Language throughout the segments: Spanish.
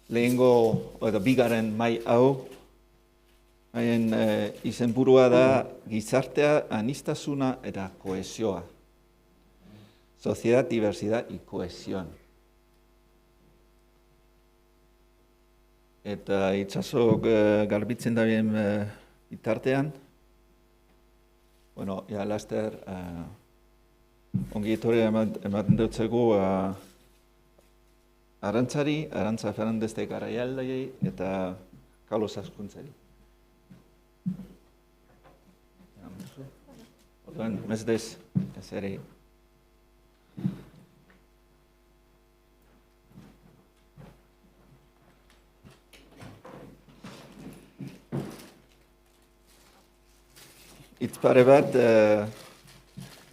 lehengo, edo bigarren mai hau, haien izenburua da gizartea, aniztasuna eta kohesioa. Sociedad, diversidad y cohesión. Eta itxasok garbitzen da bien bitartean, bueno, ja, laster, ongi etorri ematen dutzegu Arantzari, Arantza Fernandez de Garaialdei eta Carlos Askuntzari. Orduan, mesedez, ez ere. Hitz pare bat,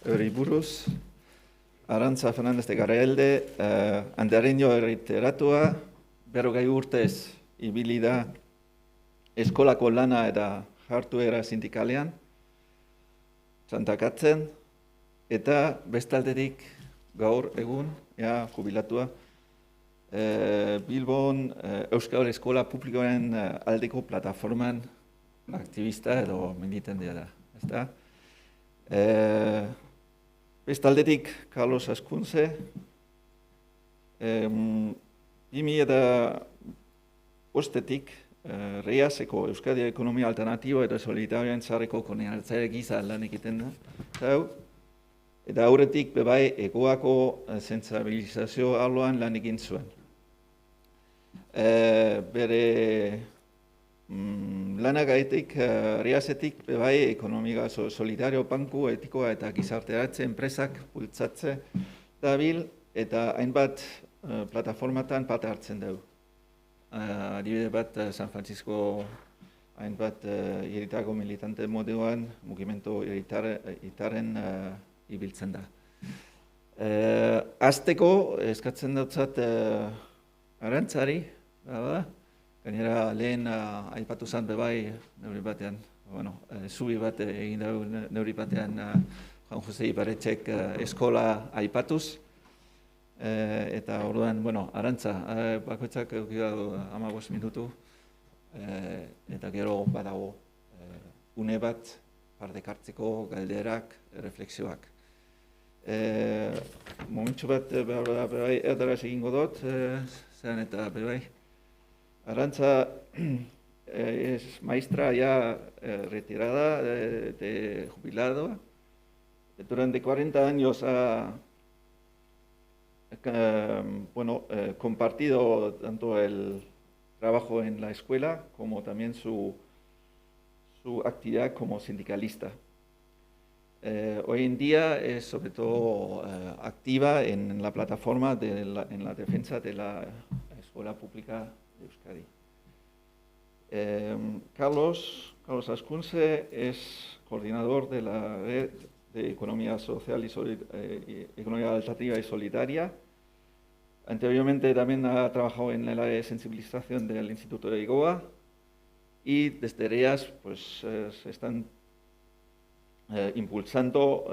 hori buruz, Arantza Fernandez de Garaialde, Andereño erriteratua, 40 urtez ibili da eskolako lana eta jarduera sindikalean, txantakatzen, eta bestalderik gaur egun, jubilatua, Bilbon Euskal Eskola Publikoaren aldeko plataforman aktivista edo militantea da. Bestaldetik Carlos Askuntze, 2005-etik Reiaseko Euskadi Ekonomia Alternatiboa eta Solidarioen Sarreko koordinatzaile gisa lan egiten da. Eta aurretik bebai egoako sentsibilizazio arloan lan egin zuen. Bere lanagaitik, Riasetik, bebai, ekonomia solidario, banku, etikoa eta gizarteratze enpresak bultzatze dabil eta hainbat plataformatan parte hartzen dugu. Adibide bat, San Francisco hainbat hiritargo militante moduan, mugimendu hiritaren ibiltzen da. Azteko, eskatzen dutzat Arantzari, gainera lehen aipatu zen bebai neuri batean, zubi bat egin dugu neuri batean Juan Jose Ibarretxek eskola aipatuz, eta orduan, Arantza, bakoitzak eduki du 15 minutu, eta gero badago une bat, partekartzeko galderak, refleksioak. Momentxu bat, bebai, erdaraz egingo dut, zean eta bebai, Arantza es maestra ya retirada, de jubilado. Durante 40 años ha compartido tanto el trabajo en la escuela como también su actividad como sindicalista. Hoy en día es sobre todo activa en la plataforma en la defensa de la escuela pública de Euskadi. Carlos Askuntze es coordinador de la Red de Economía Social y Economía Alternativa y Solidaria. Anteriormente también ha trabajado en el área de sensibilización del Instituto de IGOA y desde ellas se están impulsando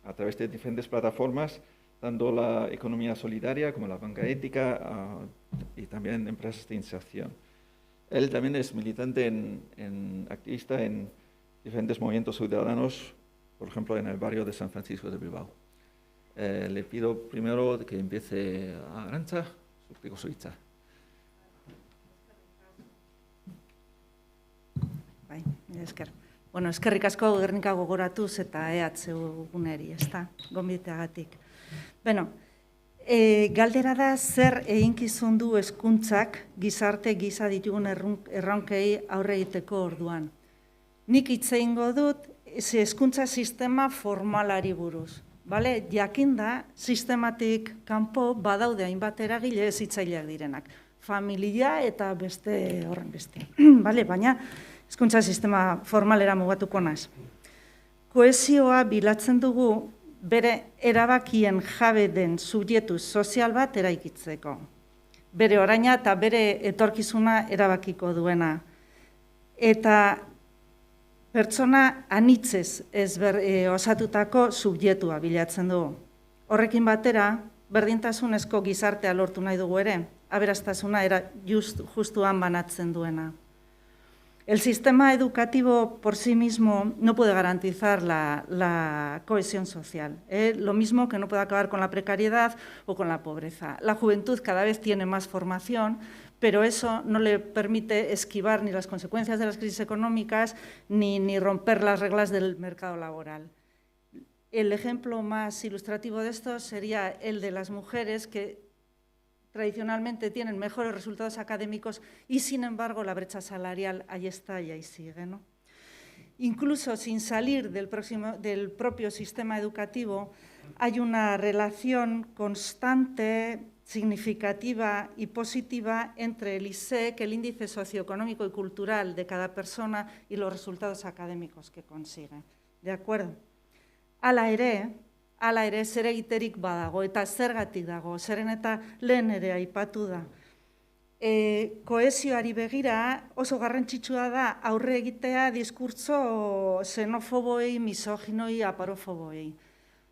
a través de diferentes plataformas tanto la economía solidaria como la banca ética y también empresas de inserción. Él también es militante activista en diferentes movimientos ciudadanos, por ejemplo en el barrio de San Francisco de Bilbao. Le pido primero que empiece Arantza, su hitza. Bai, esker. Eskerrik asko Gernika gogoratuz eta EHU guneri, gonbiteagatik. Galdera da zer eginkizun du hezkuntzak gizarte gisa ditugun erronkei aurre egiteko orduan. Nik hitz egingo dut hezkuntza sistema formalari buruz. Jakinda sistematik kanpo badaude hainbat eragile hezitzaileak direnak. Familia eta beste horren beste. Baina hezkuntza sistema formalera mugatuko naiz. Kohesioa bilatzen dugu bere erabakien jabe den subjektu sozial bat eraikitzeko. Bere oraina eta bere etorkizuna erabakiko duena. Eta pertsona anitzez osatutako subjektua bilatzen dugu. Horrekin batera, berdintasunezko gizartea lortu nahi dugu ere, aberastasuna justuan banatzen duena. El sistema educativo por sí mismo no puede garantizar la cohesión social, lo mismo que no puede acabar con la precariedad o con la pobreza. La juventud cada vez tiene más formación, pero eso no le permite esquivar ni las consecuencias de las crisis económicas ni romper las reglas del mercado laboral. El ejemplo más ilustrativo de esto sería el de las mujeres que tradicionalmente tienen mejores resultados académicos y, sin embargo, la brecha salarial ahí está y ahí sigue, ¿no? Incluso sin salir del propio sistema educativo, hay una relación constante, significativa y positiva entre el ISEC, el índice socioeconómico y cultural de cada persona, y los resultados académicos que consigue. ¿De acuerdo? Hala ere, zer egiterik badago, eta zergatik dago, zeren eta lehen ere aipatu da. Kohesioari begira oso garrantzitsua da aurre egitea diskurtso xenofoboei, misoginoi, aparofoboei.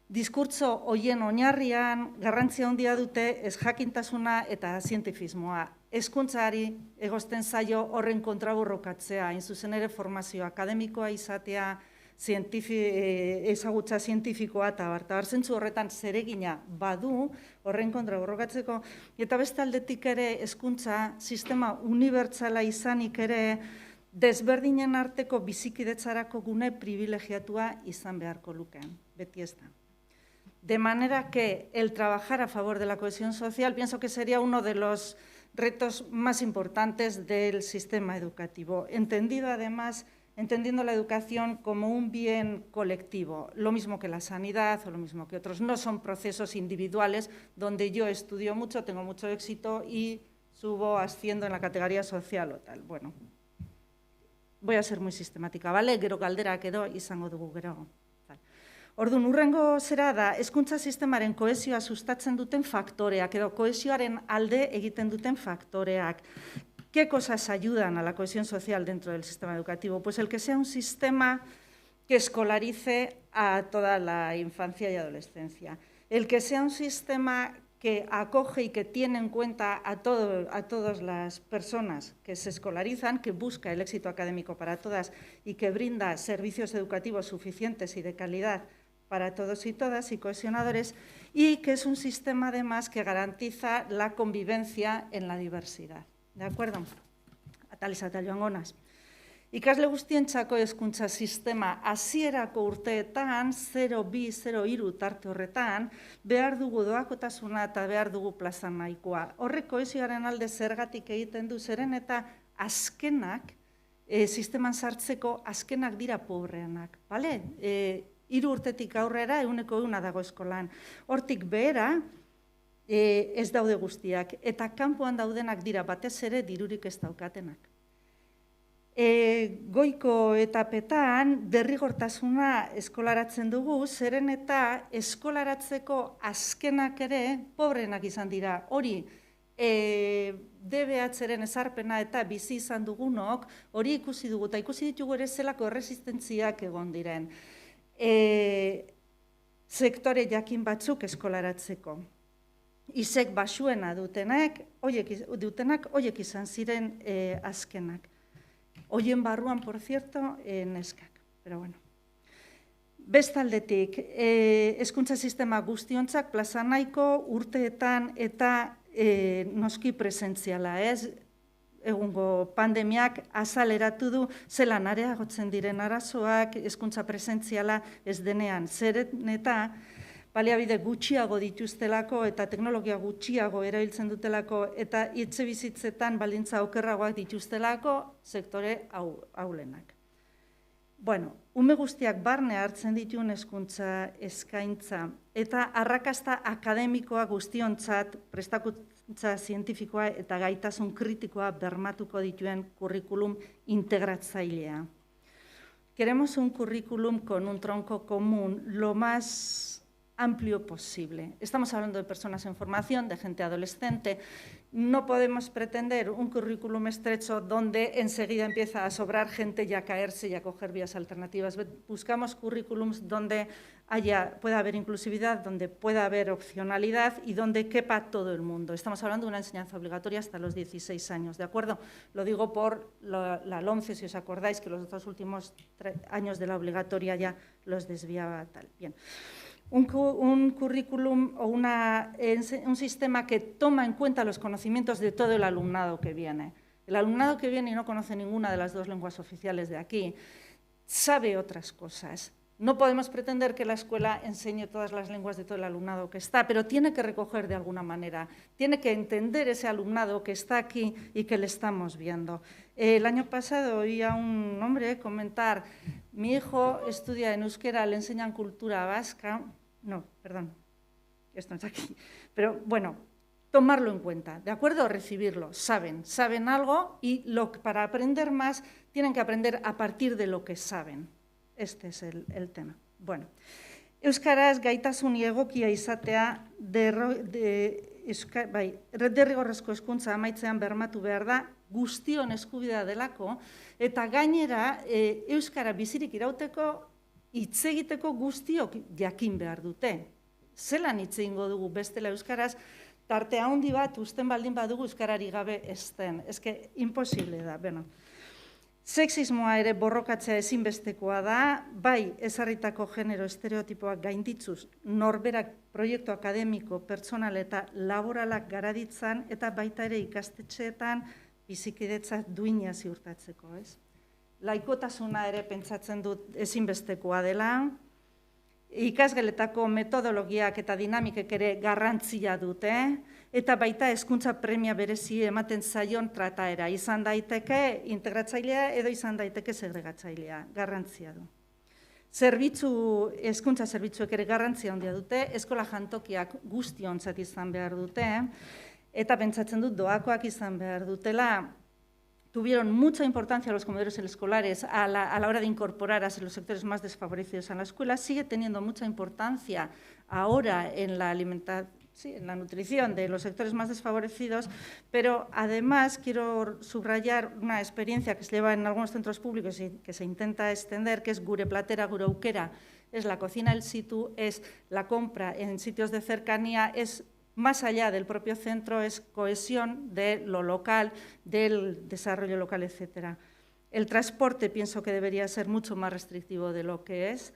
Diskurtso hoien oinarrian garrantzia handia dute ezjakintasuna eta zientifismoa. Hezkuntzari egozten zaio horren kontra borrokatzea, hain zuzen ere formazio akademikoa izatea, ezagutza zientifikoa eta zentzu horretan zeregina badu horren kontra borrokatzeko, eta beste aldetik ere hezkuntza sistema unibertsala izanik ere desberdinen arteko bizikidetzarako gune privilegiatua izan beharko lukeen, beti ez da. De manera que el trabajar a favor de la cohesión social pienso que sería uno de los retos más importantes del sistema educativo, entendiendo la educación como un bien colectivo, lo mismo que la sanidad o lo mismo que otros. No son procesos individuales donde yo estudio mucho, tengo mucho éxito y asciendo en la categoría social o tal. Bueno, voy a ser muy sistemática, ¿vale? Gero galderak edo izango dugu gero. Orduan, urrengo zera da, hezkuntza sistemaren kohesioa sustatzen duten faktoreak edo kohesioaren alde egiten duten faktoreak. ¿Qué cosas ayudan a la cohesión social dentro del sistema educativo? Pues el que sea un sistema que escolarice a toda la infancia y adolescencia. El que sea un sistema que acoge y que tiene en cuenta a todas las personas que se escolarizan, que busca el éxito académico para todas y que brinda servicios educativos suficientes y de calidad para todos y todas y cohesionadores, y que es un sistema además que garantiza la convivencia en la diversidad. ¿De acuerdo? Ataliz atal joango naiz. Ikasle guztientzako hezkuntza sistema hasierako urteetan, 0-2, 0-3 tarte horretan, behar dugu doakotasuna eta behar dugu plaza nahikoa. Horrek kohesioaren alde zergatik egiten du, zeren eta azkenak, sisteman sartzeko azkenak dira pobreenak. Bale? 3 urtetik aurrera 100% dago eskolan. Hortik behera, ez daude guztiak, eta kanpoan daudenak dira batez ere dirurik ez daukatenak. Goiko etapetan derrigortasuna eskolaratzen dugu, zeren eta eskolaratzeko azkenak ere pobreenak izan dira. Hori, DBH-ren ezarpena eta bizi izan dugunok, hori ikusi dugu, eta ikusi ditugu ere zelako erresistentziak egon diren. Sektore jakin batzuk eskolaratzeko. ISEK basuena dutenak, horiek izan ziren azkenak. Hoien barruan, por cierto, neskak. Pero bueno. Bestaldetik, hezkuntza sistema guztiontzak plaza nahiko urteetan eta noski presentziala, ez? Egungo pandemiak azaleratu du zelan areagotzen diren arazoak, hezkuntza presentziala ez denean. Zeren eta baliabide gutxiago dituztelako eta teknologia gutxiago erabiltzen dutelako eta etxebizitzetan baldintza okerragoak dituztelako sektore ahulenak. Bueno, ume guztiak barne hartzen dituen hezkuntza eskaintza eta arrakasta akademikoa guztiontzat prestakuntza zientifikoa eta gaitasun kritikoa bermatuko dituen kurrikulum integratzailea. Queremos un currículum con un tronco común lo más amplio posible. Estamos hablando de personas en formación, de gente adolescente. No podemos pretender un currículum estrecho donde enseguida empieza a sobrar gente y a caerse y a coger vías alternativas. Buscamos currículums donde pueda haber inclusividad, donde pueda haber opcionalidad y donde quepa todo el mundo. Estamos hablando de una enseñanza obligatoria hasta los 16 años, ¿de acuerdo? Lo digo por la LOMCE, si os acordáis, que los dos últimos años de la obligatoria ya los desviaba tal. Bien. Un currículum o un sistema que toma en cuenta los conocimientos de todo el alumnado que viene. El alumnado que viene y no conoce ninguna de las dos lenguas oficiales de aquí, sabe otras cosas. No podemos pretender que la escuela enseñe todas las lenguas de todo el alumnado que está, pero tiene que recoger de alguna manera, tiene que entender ese alumnado que está aquí y que le estamos viendo. El año pasado oí a un hombre comentar: mi hijo estudia en euskera, le enseñan cultura vasca. No, perdón, esto no está aquí. Pero bueno, tomarlo en cuenta, ¿de acuerdo? Recibirlo, saben algo y para aprender más tienen que aprender a partir de lo que saben. Este es el tema. Bueno, euskaraz gaitasun egokia izatea derrigorrezko hezkuntza amaitzean bermatu behar da, guztion eskubidea delako, eta gainera euskara bizirik irauteko hitz egiteko guztiok jakin behar dute. Zelan hitz egingo dugu bestela euskaraz, tarte handi bat uzten baldin badugu euskarari gabe ezten. Eske imposible da, bueno. Sexismoa ere borrokatzea ezinbestekoa da, bai ezarritako genero estereotipoak gainditzuz, norberak proiektu akademiko, pertsonal eta laboralak garaditzan, eta baita ere ikastetxeetan bizikidetza duina ziurtatzeko, ez? Laikotasuna ere pentsatzen dut ezinbestekoa dela, ikasgeletako metodologiak eta dinamikek ere garrantzia dute, eta baita hezkuntza premia berezi ematen zaion trataera. Izan daiteke integratzailea edo izan daiteke segregatzailea, garrantzia du. Hezkuntza zerbitzuek ere garrantzia handia dute, eskola jantokiak guztiontzat izan behar dute, eta pentsatzen dut doakoak izan behar dutela. Tuvieron mucha importancia los comedores escolares a la hora de incorporar a los sectores más desfavorecidos a la escuela. Sigue teniendo mucha importancia ahora en la alimentación, sí, en la nutrición de los sectores más desfavorecidos, pero además quiero subrayar una experiencia que se lleva en algunos centros públicos y que se intenta extender, que es Gure Platera, Gure Aukera. Es la cocina in situ, es la compra en sitios de cercanía, es más allá del propio centro, es cohesión de lo local, del desarrollo local, etc. El transporte pienso que debería ser mucho más restrictivo de lo que es.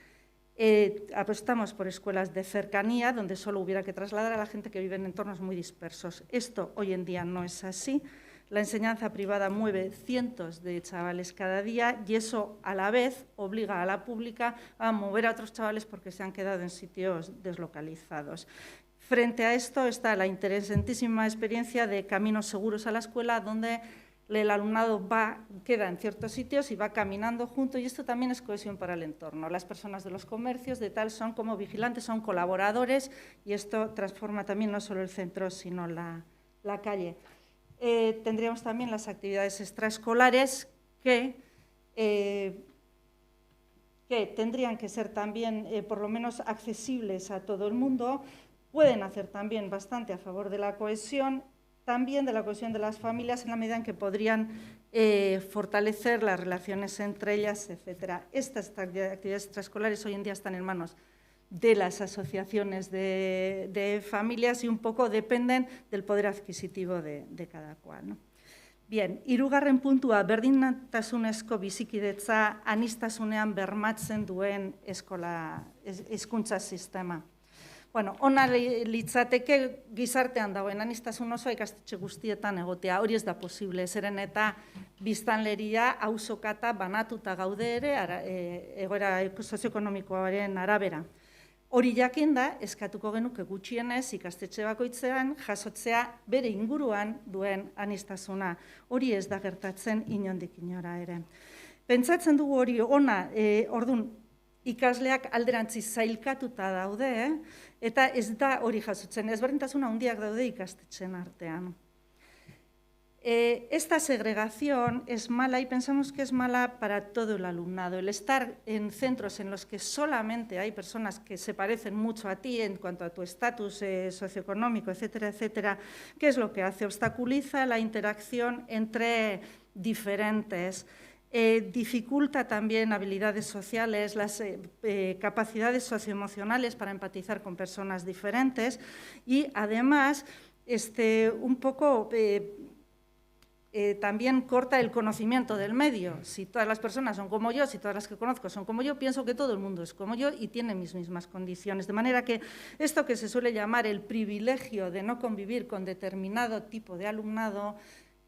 Apostamos por escuelas de cercanía, donde solo hubiera que trasladar a la gente que vive en entornos muy dispersos. Esto hoy en día no es así. La enseñanza privada mueve cientos de chavales cada día y eso a la vez obliga a la pública a mover a otros chavales porque se han quedado en sitios deslocalizados. Frente a esto está la interesantísima experiencia de caminos seguros a la escuela, donde el alumnado queda en ciertos sitios y va caminando junto, y esto también es cohesión para el entorno. Las personas de los comercios de tal son como vigilantes, son colaboradores, y esto transforma también no solo el centro, sino la calle. Tendríamos también las actividades extraescolares que tendrían que ser también por lo menos accesibles a todo el mundo. Pueden hacer también bastante a favor de la cohesión, también de la cohesión de las familias, en la medida en que podrían fortalecer las relaciones entre ellas, etc. Estas actividades extraescolares hoy en día están en manos de las asociaciones de familias y un poco dependen del poder adquisitivo de cada cual, ¿no? Bien, hirugarren puntua, berdintasunezko bizikidetza aniztasunean bermatzen duen hezkuntza sistema. Bueno, ona litzateke gizartean dagoen aniztasun osoa ikastetxe guztietan egotea, hori ez da posible, zeren eta biztanleria auzokata banatuta gaude ere egoera sozioekonomikoaren arabera. Hori jakinda, eskatuko genuke gutxienez ikastetxe bakoitzean jasotzea bere inguruan duen aniztasuna. Hori ez da gertatzen inondik inora ere. Pentsatzen dugu hori ona, orduan, ikasleak alderantziz zailkatuta daude, eta ez da hori jasotzen, ezberdintasuna handiak daude ikastetxeen artean. Esta segregación es mala y pensamos que es mala para todo el alumnado. El estar en centros en los que solamente hay personas que se parecen mucho a ti en cuanto a tu estatus socioeconómico, etcétera, etcétera, ¿qué es lo que hace? Obstaculiza la interacción entre diferentes. Dificulta también habilidades sociales, las capacidades socioemocionales para empatizar con personas diferentes y, además, un poco también corta el conocimiento del medio. Si todas las personas son como yo, si todas las que conozco son como yo, pienso que todo el mundo es como yo y tiene mis mismas condiciones. De manera que esto que se suele llamar el privilegio de no convivir con determinado tipo de alumnado,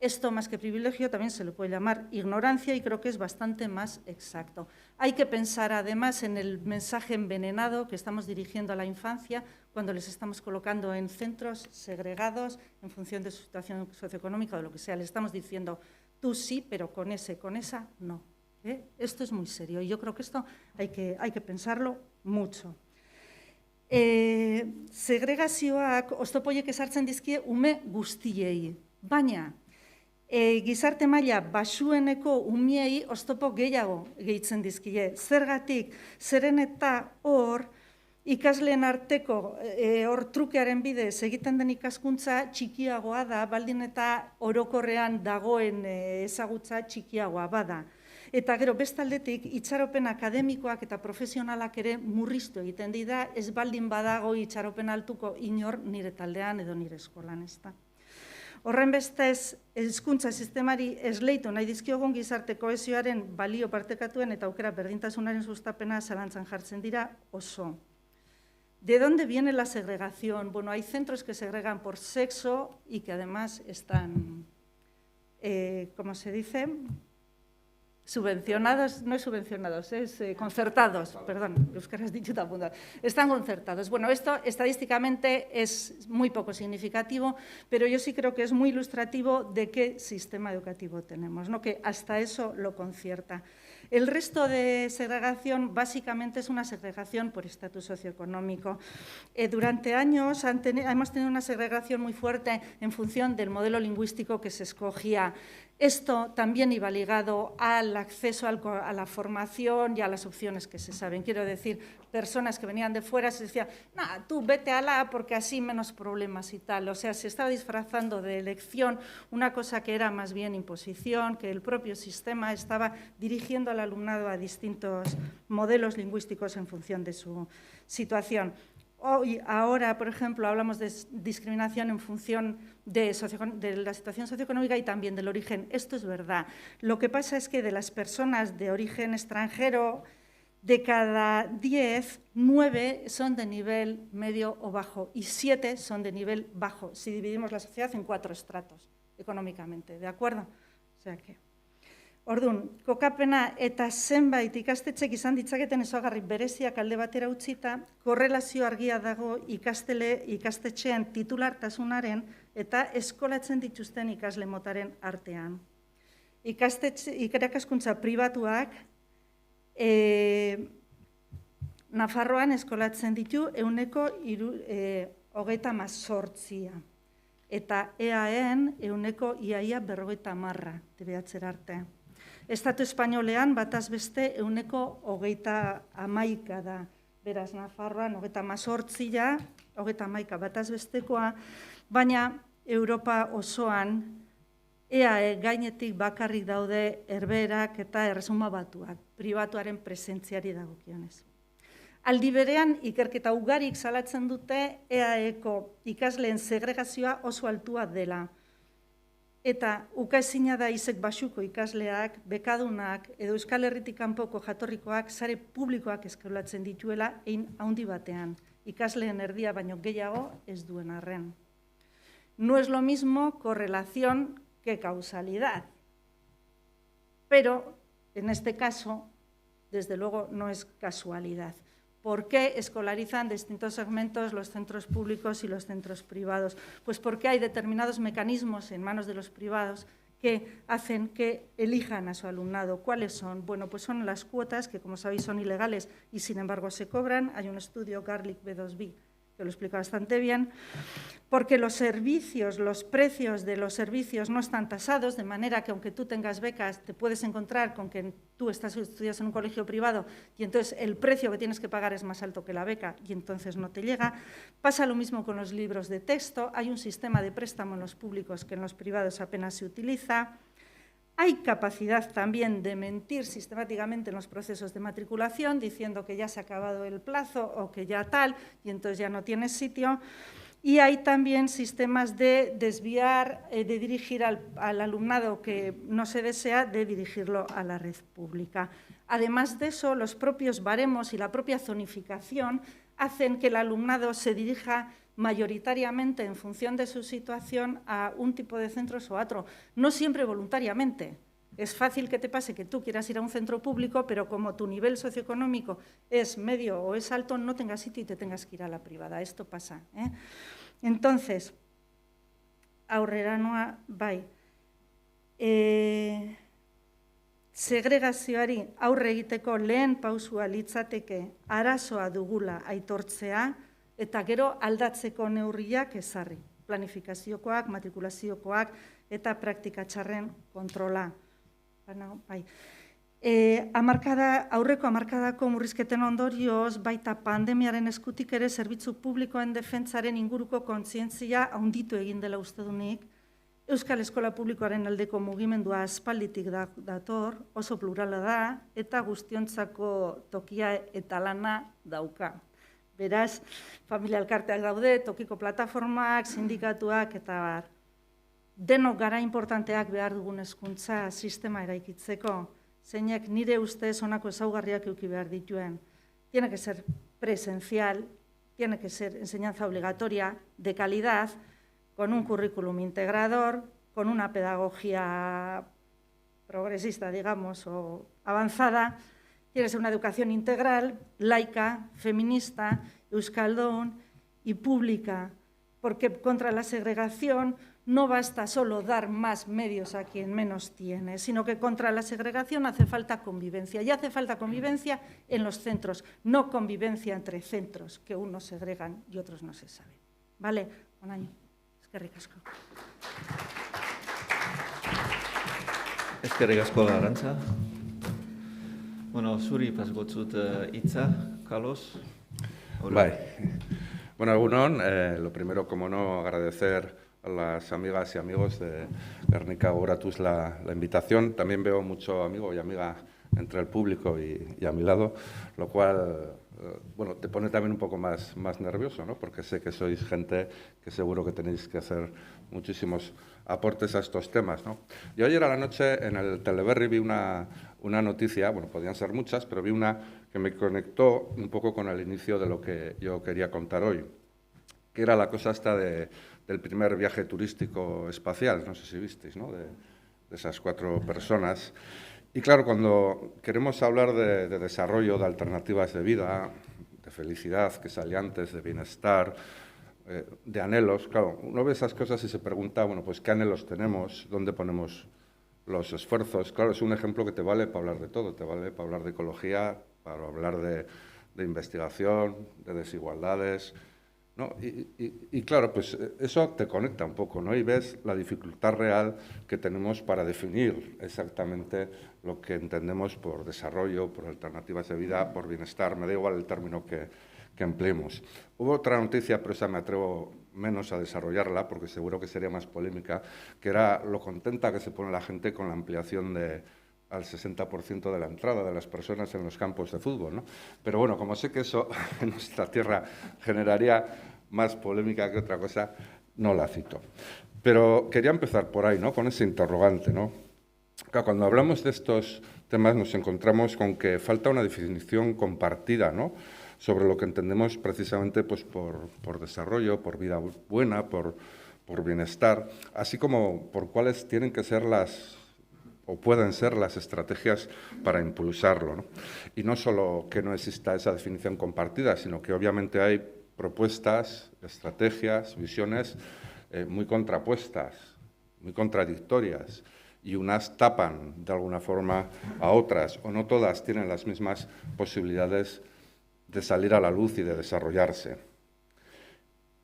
esto más que privilegio también se le puede llamar ignorancia y creo que es bastante más exacto. Hay que pensar además en el mensaje envenenado que estamos dirigiendo a la infancia cuando les estamos colocando en centros segregados en función de su situación socioeconómica o de lo que sea. Les estamos diciendo, tú sí, pero con ese, con esa, no. Esto es muy serio y yo creo que esto hay que pensarlo mucho. Segregazioak oztopoiek ezartzen dizkie ume guztiei, baina gizarte maila baxueneko umiei oztopo gehiago gehitzen dizkie. Zergatik, zeren eta hor ikasleen arteko hor trukearen bidez egiten den ikaskuntza txikiagoa da, baldin eta orokorrean dagoen ezagutza txikiagoa bada. Eta gero bestaldetik itxaropen akademikoak eta profesionalak ere murriztu egiten dira, ez baldin badago itxaropen altuko inor nire taldean edo nire eskolan, ez da. Horren bestez, hezkuntza sistemari esleitu nahi dizkiogun gizarte kohesioaren balio partekatuen eta aukera berdintasunaren sustapena zalantzan jartzen dira oso. ¿De dónde viene la segregación? Bueno, hay centros que segregan por sexo y que además están, ¿cómo se dice? Subvencionados, no es subvencionados, es concertados, perdón, euskaraz dituta apuntat. Están concertados. Bueno, esto estadísticamente es muy poco significativo, pero yo sí creo que es muy ilustrativo de qué sistema educativo tenemos, ¿no? Que hasta eso lo concierta. El resto de segregación básicamente es una segregación por estatus socioeconómico. Durante años hemos tenido una segregación muy fuerte en función del modelo lingüístico que se escogía. Esto también iba ligado al acceso a la formación y a las opciones que se saben. Quiero decir, personas que venían de fuera se decían, nah, tú vete a la porque así menos problemas y tal. O sea, se estaba disfrazando de elección una cosa que era más bien imposición, que el propio sistema estaba dirigiendo al alumnado a distintos modelos lingüísticos en función de su situación. Hoy, ahora, por ejemplo, hablamos de discriminación en función de la situación socioeconómica y también del origen. Esto es verdad. Lo que pasa es que de las personas de origen extranjero, de cada 10, 9 son de nivel medio o bajo y 7 son de nivel bajo, si dividimos la sociedad en 4 estratos económicamente, ¿de acuerdo? O sea que... Orduan, kokapena eta zenbait ikastetxek izan ditzaketen ezaugarri bereziak alde batera utzita, korrelazio argia dago ikastetxean titulartasunaren eta eskolatzen dituzten ikasle motaren artean. Irakaskuntza pribatuak Nafarroan eskolatzen ditu 38%, eta EAEn iaia 50% DBH arte. Estatu espainolean bataz beste 31% da. Beraz, Nafarroan 38, 31 bataz bestekoa, baina Europa osoan EAE gainetik bakarrik daude Herbeherak eta Erresuma Batuak, pribatuaren presentziari dagokionez. Aldi berean, ikerketa ugarik salatzen dute EAEko ikasleen segregazioa oso altua dela. Eta ukaezina da izek baxuko ikasleak, bekadunak edo Euskal Herritik kanpoko jatorrikoak sare publikoak eskolatzen dituela hein handi batean. Ikasleen erdia baino gehiago ez duen arren. No es lo mismo correlación que causalidad. Pero, en este caso, desde luego no es casualidad. ¿Por qué escolarizan distintos segmentos los centros públicos y los centros privados? Pues porque hay determinados mecanismos en manos de los privados que hacen que elijan a su alumnado. ¿Cuáles son? Bueno, pues son las cuotas, que como sabéis son ilegales y sin embargo se cobran. Hay un estudio Garlic B2B que lo explica bastante bien, porque los precios de los servicios no están tasados, de manera que aunque tú tengas becas, te puedes encontrar con que tú estudias en un colegio privado y entonces el precio que tienes que pagar es más alto que la beca y entonces no te llega. Pasa lo mismo con los libros de texto. Hay un sistema de préstamo en los públicos que en los privados apenas se utiliza. Hay capacidad también de mentir sistemáticamente en los procesos de matriculación, diciendo que ya se ha acabado el plazo o que ya tal, y entonces ya no tienes sitio. Y hay también sistemas de desviar, de dirigir al alumnado que no se desea, de dirigirlo a la red pública. Además de eso, los propios baremos y la propia zonificación hacen que el alumnado se dirija mayoritariamente en función de su situación a un tipo de centros o a otro, no siempre voluntariamente. Es fácil que te pase que tú quieras ir a un centro público, pero como tu nivel socioeconómico es medio o es alto, no tengas sitio y te tengas que ir a la privada. Esto pasa. Entonces, aurreranoa bai. Segregazioari aurre egiteko lehen pausua litzateke arazoa dugula aitortzea eta gero aldatzeko neurriak ezarri. Planifikaziokoak, matrikulaziokoak eta praktika txarren kontrola. Bai. Aurreko hamarkadako murrizketen ondorioz, baita pandemiaren eskutik ere zerbitzu publikoen defentsaren inguruko kontzientzia handitu egin dela uste dunik. Euskal Eskola Publikoaren aldeko mugimendua aspalditik dator, oso plurala da, eta guztiontzako tokia eta lana dauka. Beraz, familia elkarteak daude, tokiko plataformak, sindikatuak eta bar. Denok gara importanteak behar dugun hezkuntza sistema eraikitzeko, zeinek nire ustez honako ezaugarriak eduki behar dituen. Tiene que ser presencial, tiene que ser enseñanza obligatoria, de calidad, con un currículum integrador, con una pedagogía progresista, digamos, o avanzada. Tiene que ser una educación integral, laica, feminista, euskaldun y pública, porque contra la segregación no basta solo dar más medios a quien menos tiene, sino que contra la segregación hace falta convivencia. Y hace falta convivencia en los centros, no convivencia entre centros, que unos segregan y otros no se sabe. ¿Vale? Un año. Eskerrik asko. Eskerrik asko, Arantza. Bueno, zuri pasgotzut hitza, Carlos. Bai. Bueno, egunon, lo primero, como no, agradecer a las amigas y amigos de Gernika Gogoratuz la invitación. También veo mucho amigo y amiga entre el público y a mi lado, lo cual, bueno, te pone también un poco más nervioso, ¿no? Porque sé que sois gente que seguro que tenéis que hacer muchísimos aportes a estos temas, ¿no? Yo ayer a la noche en el Teleberri vi una noticia, bueno, podían ser muchas, pero vi una que me conectó un poco con el inicio de lo que yo quería contar hoy, que era la cosa esta del primer viaje turístico espacial, no sé si visteis, ¿no? De esas 4 personas. Y claro, cuando queremos hablar de desarrollo, de alternativas de vida, de felicidad, que salía antes, de bienestar, de anhelos, claro, uno ve esas cosas y se pregunta, bueno, pues, ¿qué anhelos tenemos? ¿Dónde ponemos los esfuerzos? Claro, es un ejemplo que te vale para hablar de todo, te vale para hablar de ecología, para hablar de investigación, de desigualdades, ¿no? Y claro, pues eso te conecta un poco, ¿no? Y ves la dificultad real que tenemos para definir exactamente lo que entendemos por desarrollo, por alternativas de vida, por bienestar, me da igual el término que empleemos. Hubo otra noticia, pero esa me atrevo menos a desarrollarla, porque seguro que sería más polémica, que era lo contenta que se pone la gente con la ampliación al 60% de la entrada de las personas en los campos de fútbol, ¿no? Pero bueno, como sé que eso en nuestra tierra generaría más polémica que otra cosa, no la cito. Pero quería empezar por ahí, ¿no? Con ese interrogante, ¿no? Claro, cuando hablamos de estos temas nos encontramos con que falta una definición compartida, ¿no? Sobre lo que entendemos precisamente pues, por desarrollo, por vida buena, por bienestar, así como por cuáles tienen que ser o pueden ser las estrategias para impulsarlo, ¿no? Y no solo que no exista esa definición compartida, sino que obviamente hay propuestas, estrategias, visiones muy contrapuestas, muy contradictorias, y unas tapan de alguna forma a otras, o no todas tienen las mismas posibilidades de salir a la luz y de desarrollarse.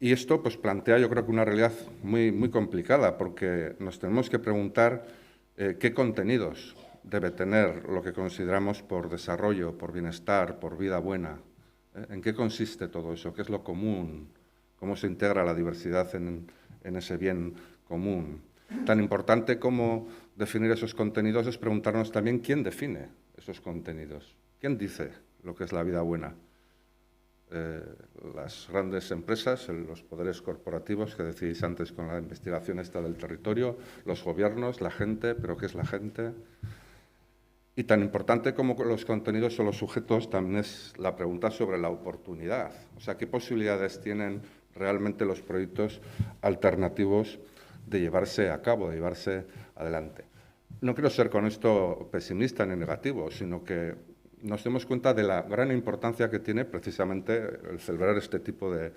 Y esto pues, plantea, yo creo que una realidad muy complicada, porque nos tenemos que preguntar qué contenidos debe tener lo que consideramos por desarrollo, por bienestar, por vida buena. ¿En qué consiste todo eso? ¿Qué es lo común? ¿Cómo se integra la diversidad en ese bien común? Tan importante como definir esos contenidos es preguntarnos también quién define esos contenidos. ¿Quién dice lo que es la vida buena? Las grandes empresas, los poderes corporativos que decíais antes con la investigación esta del territorio, los gobiernos, la gente, pero ¿qué es la gente? Y tan importante como los contenidos o los sujetos también es la pregunta sobre la oportunidad. O sea, ¿qué posibilidades tienen realmente los proyectos alternativos de llevarse a cabo, de llevarse adelante? No quiero ser con esto pesimista ni negativo, sino que nos demos cuenta de la gran importancia que tiene precisamente el celebrar este tipo de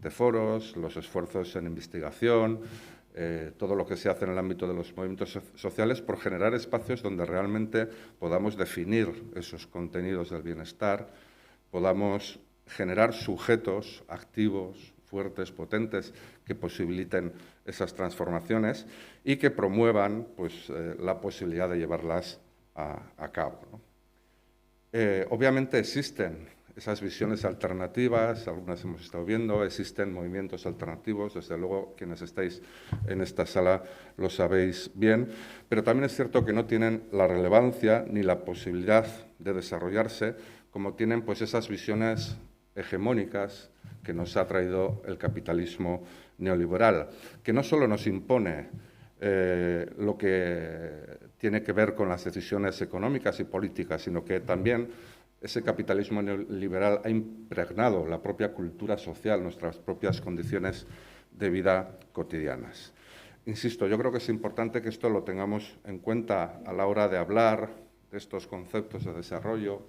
foros, los esfuerzos en investigación, todo lo que se hace en el ámbito de los movimientos sociales por generar espacios donde realmente podamos definir esos contenidos del bienestar, podamos generar sujetos activos, fuertes, potentes, que posibiliten esas transformaciones y que promuevan pues, la posibilidad de llevarlas a cabo, ¿no? Obviamente existen esas visiones alternativas, algunas hemos estado viendo, existen movimientos alternativos, desde luego quienes estáis en esta sala lo sabéis bien, pero también es cierto que no tienen la relevancia ni la posibilidad de desarrollarse como tienen pues, esas visiones hegemónicas que nos ha traído el capitalismo neoliberal, que no solo nos impone lo que tiene que ver con las decisiones económicas y políticas, sino que también ese capitalismo neoliberal ha impregnado la propia cultura social, nuestras propias condiciones de vida cotidianas. Insisto, yo creo que es importante que esto lo tengamos en cuenta a la hora de hablar de estos conceptos de desarrollo,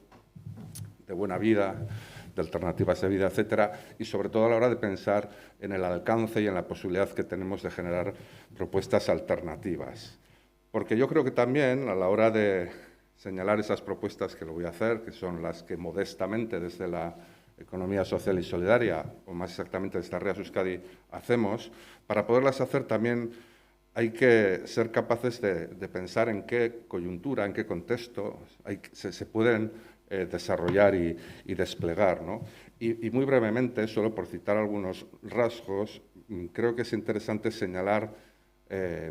de buena vida, de alternativas de vida, etcétera, y sobre todo a la hora de pensar en el alcance y en la posibilidad que tenemos de generar propuestas alternativas. Porque yo creo que también a la hora de señalar esas propuestas que lo voy a hacer, que son las que modestamente desde la economía social y solidaria, o más exactamente desde Reas Euskadi, hacemos, para poderlas hacer también hay que ser capaces de pensar en qué coyuntura, en qué contexto se pueden desarrollar y desplegar, ¿no? Y muy brevemente, solo por citar algunos rasgos, creo que es interesante señalar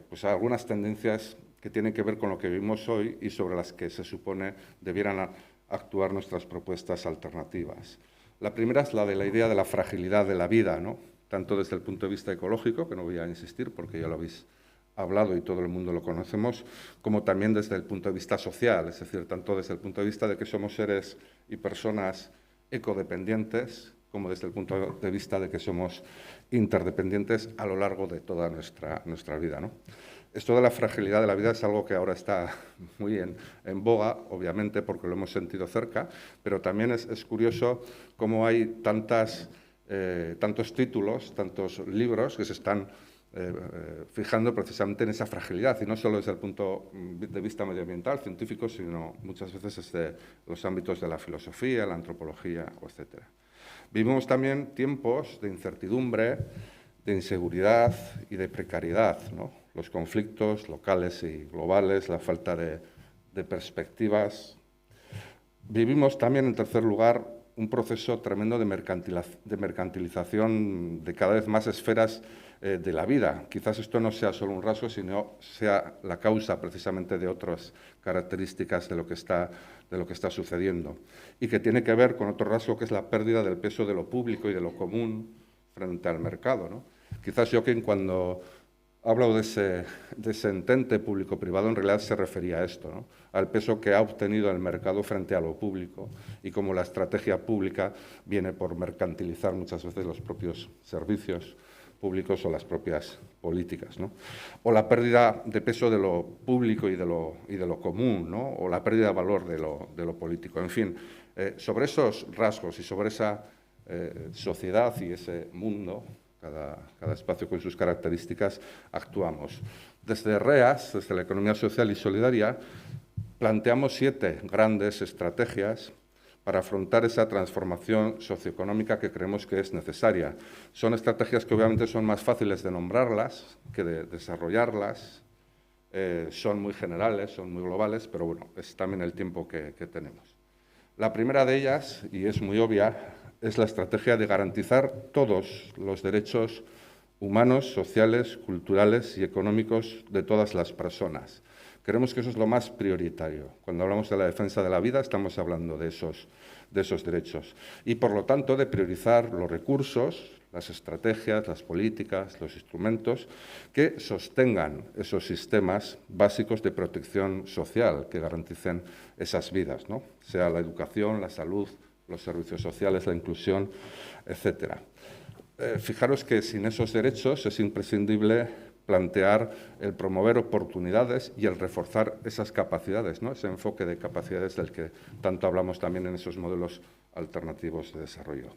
pues algunas tendencias que tienen que ver con lo que vivimos hoy y sobre las que se supone debieran actuar nuestras propuestas alternativas. La primera es la de la idea de la fragilidad de la vida, ¿no? Tanto desde el punto de vista ecológico, que no voy a insistir porque ya lo habéis hablado y todo el mundo lo conocemos, como también desde el punto de vista social, es decir, tanto desde el punto de vista de que somos seres y personas ecodependientes, como desde el punto de vista de que somos interdependientes a lo largo de toda nuestra vida, ¿no? Esto de la fragilidad de la vida es algo que ahora está muy en boga, obviamente, porque lo hemos sentido cerca, pero también es curioso cómo hay tantos títulos, tantos libros que se están fijando precisamente en esa fragilidad, y no solo desde el punto de vista medioambiental, científico, sino muchas veces desde los ámbitos de la filosofía, la antropología, etc. Vivimos también tiempos de incertidumbre, de inseguridad y de precariedad, ¿no? Los conflictos locales y globales, la falta de perspectivas. Vivimos también, en tercer lugar, un proceso tremendo de mercantilización de cada vez más esferas de la vida. Quizás esto no sea solo un rasgo, sino sea la causa precisamente de otras características de lo que está sucediendo, y que tiene que ver con otro rasgo que es la pérdida del peso de lo público y de lo común frente al mercado, ¿no? Quizás Joaquín, cuando hablo de ese entente público-privado, en realidad se refería a esto, ¿no? Al peso que ha obtenido el mercado frente a lo público y cómo la estrategia pública viene por mercantilizar muchas veces los propios servicios públicos o las propias políticas, ¿no? O la pérdida de peso de lo público y de lo común, ¿no? O la pérdida de valor de lo político. En fin, sobre esos rasgos y sobre esa sociedad y ese mundo, cada espacio con sus características, actuamos. Desde REAS, desde la economía social y solidaria, planteamos 7 grandes estrategias para afrontar esa transformación socioeconómica que creemos que es necesaria. Son estrategias que obviamente son más fáciles de nombrarlas que de desarrollarlas, son muy generales, son muy globales, pero bueno, es también el tiempo que tenemos. La primera de ellas, y es muy obvia, es la estrategia de garantizar todos los derechos humanos, sociales, culturales y económicos de todas las personas. Creemos que eso es lo más prioritario. Cuando hablamos de la defensa de la vida, estamos hablando de esos derechos. Y, por lo tanto, de priorizar los recursos, las estrategias, las políticas, los instrumentos que sostengan esos sistemas básicos de protección social, que garanticen esas vidas, ¿no? Sea la educación, la salud, los servicios sociales, la inclusión, etcétera. Fijaros que sin esos derechos es imprescindible plantear el promover oportunidades y el reforzar esas capacidades, ¿no? Ese enfoque de capacidades del que tanto hablamos también en esos modelos alternativos de desarrollo.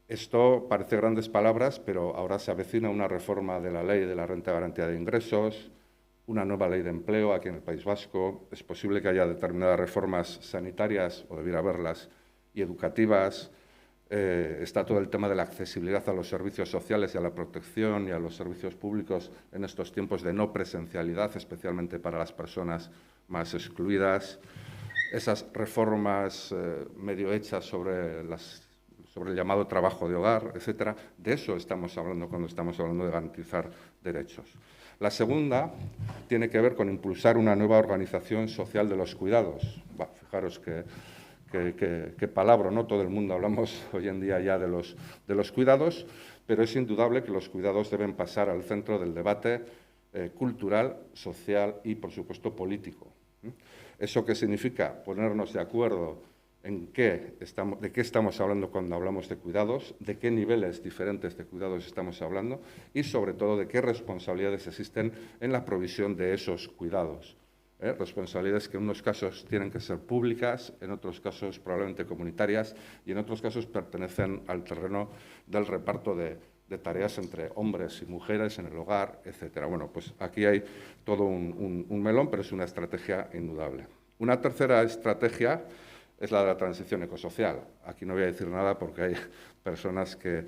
Esto parece grandes palabras, pero ahora se avecina una reforma de la ley de la renta de garantía de ingresos, una nueva ley de empleo aquí en el País Vasco. Es posible que haya determinadas reformas sanitarias, o debiera haberlas, y educativas. Está todo el tema de la accesibilidad a los servicios sociales y a la protección y a los servicios públicos en estos tiempos de no presencialidad, especialmente para las personas más excluidas. Esas reformas medio hechas sobre el llamado trabajo de hogar, etcétera. De eso estamos hablando cuando estamos hablando de garantizar derechos. La segunda tiene que ver con impulsar una nueva organización social de los cuidados. Fijaros qué palabra, ¿no? Todo el mundo hablamos hoy en día ya de los cuidados, pero es indudable que los cuidados deben pasar al centro del debate cultural, social y, por supuesto, político. ¿Eso qué significa? Ponernos de acuerdo en de qué estamos hablando cuando hablamos de cuidados, de qué niveles diferentes de cuidados estamos hablando y, sobre todo, de qué responsabilidades existen en la provisión de esos cuidados. Responsabilidades que en unos casos tienen que ser públicas, en otros casos probablemente comunitarias y en otros casos pertenecen al terreno del reparto de tareas entre hombres y mujeres en el hogar, etcétera. Bueno, pues aquí hay todo un melón, pero es una estrategia indudable. Una tercera estrategia es la de la transición ecosocial. Aquí no voy a decir nada porque hay personas que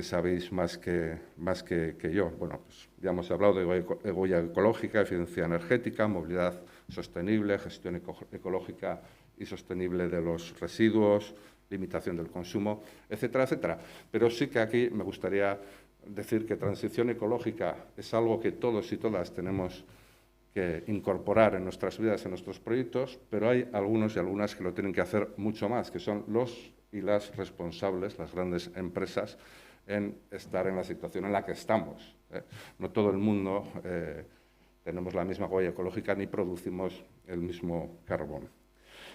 sabéis más que yo. Bueno, pues ya hemos hablado de huella ecológica, eficiencia energética, movilidad sostenible, gestión ecológica y sostenible de los residuos, limitación del consumo, etcétera, etcétera. Pero sí que aquí me gustaría decir que transición ecológica es algo que todos y todas tenemos que incorporar en nuestras vidas, en nuestros proyectos, pero hay algunos y algunas que lo tienen que hacer mucho más, que son los y las responsables, las grandes empresas, en estar en la situación en la que estamos. No todo el mundo tenemos la misma huella ecológica ni producimos el mismo carbón.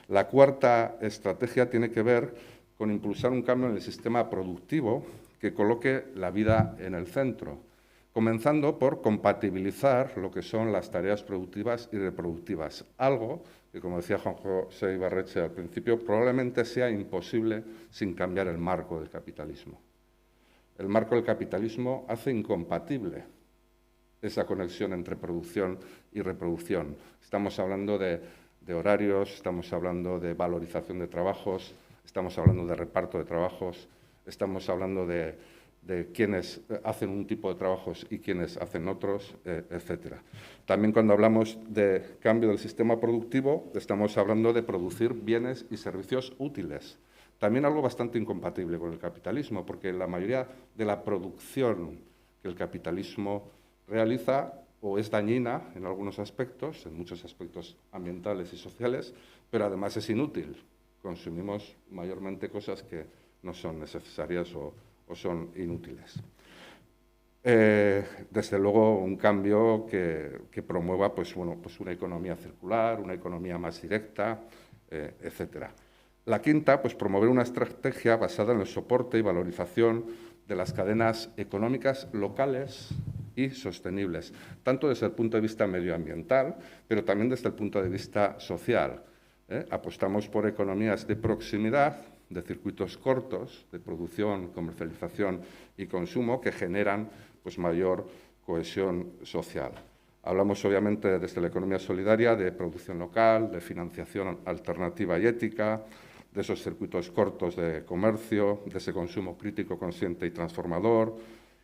La cuarta estrategia tiene que ver con impulsar un cambio en el sistema productivo que coloque la vida en el centro, comenzando por compatibilizar lo que son las tareas productivas y reproductivas, algo que, como decía Juan José Ibarretxe al principio, probablemente sea imposible sin cambiar el marco del capitalismo. El marco del capitalismo hace incompatible esa conexión entre producción y reproducción. Estamos hablando de horarios, estamos hablando de valorización de trabajos, estamos hablando de reparto de trabajos, estamos hablando de quienes hacen un tipo de trabajos y quienes hacen otros, etcétera. También cuando hablamos de cambio del sistema productivo, estamos hablando de producir bienes y servicios útiles. También algo bastante incompatible con el capitalismo, porque la mayoría de la producción que el capitalismo realiza o es dañina en algunos aspectos, en muchos aspectos ambientales y sociales, pero además es inútil. Consumimos mayormente cosas que no son necesarias o son inútiles. Desde luego, un cambio que promueva pues una economía circular, una economía más directa, etcétera. La quinta, pues promover una estrategia basada en el soporte y valorización de las cadenas económicas locales y sostenibles, tanto desde el punto de vista medioambiental, pero también desde el punto de vista social. Apostamos por economías de proximidad, de circuitos cortos, de producción, comercialización y consumo, que generan pues, mayor cohesión social. Hablamos, obviamente, desde la economía solidaria de producción local, de financiación alternativa y ética, de esos circuitos cortos de comercio, de ese consumo crítico, consciente y transformador,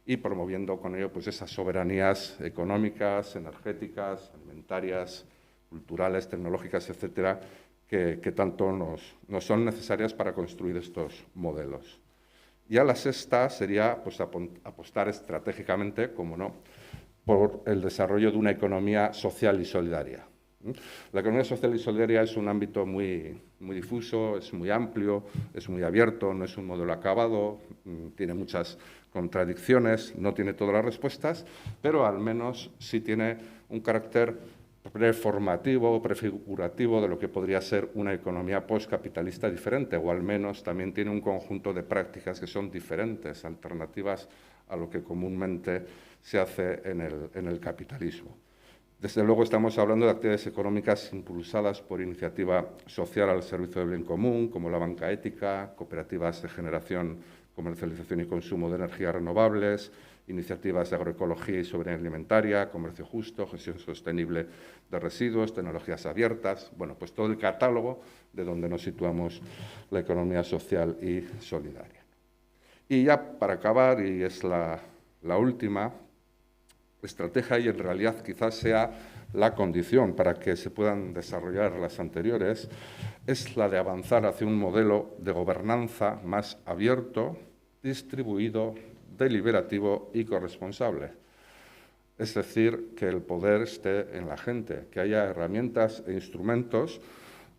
y promoviendo con ello pues, esas soberanías económicas, energéticas, alimentarias, culturales, tecnológicas, etcétera, que tanto nos son necesarias para construir estos modelos. Ya la sexta sería pues, apostar estratégicamente, como no, por el desarrollo de una economía social y solidaria. La economía social y solidaria es un ámbito muy difuso, es muy amplio, es muy abierto, no es un modelo acabado, tiene muchas contradicciones, no tiene todas las respuestas, pero al menos sí tiene un carácter preformativo, prefigurativo de lo que podría ser una economía postcapitalista diferente, o al menos también tiene un conjunto de prácticas que son diferentes, alternativas a lo que comúnmente se hace en el capitalismo. Desde luego estamos hablando de actividades económicas impulsadas por iniciativa social al servicio del bien común, como la banca ética, cooperativas de generación, comercialización y consumo de energías renovables, iniciativas de agroecología y soberanía alimentaria, comercio justo, gestión sostenible de residuos, tecnologías abiertas, bueno, pues todo el catálogo de donde nos situamos la economía social y solidaria. Y ya para acabar, y es la última estrategia, y en realidad quizás sea la condición para que se puedan desarrollar las anteriores, es la de avanzar hacia un modelo de gobernanza más abierto, distribuido, deliberativo y corresponsable. Es decir, que el poder esté en la gente, que haya herramientas e instrumentos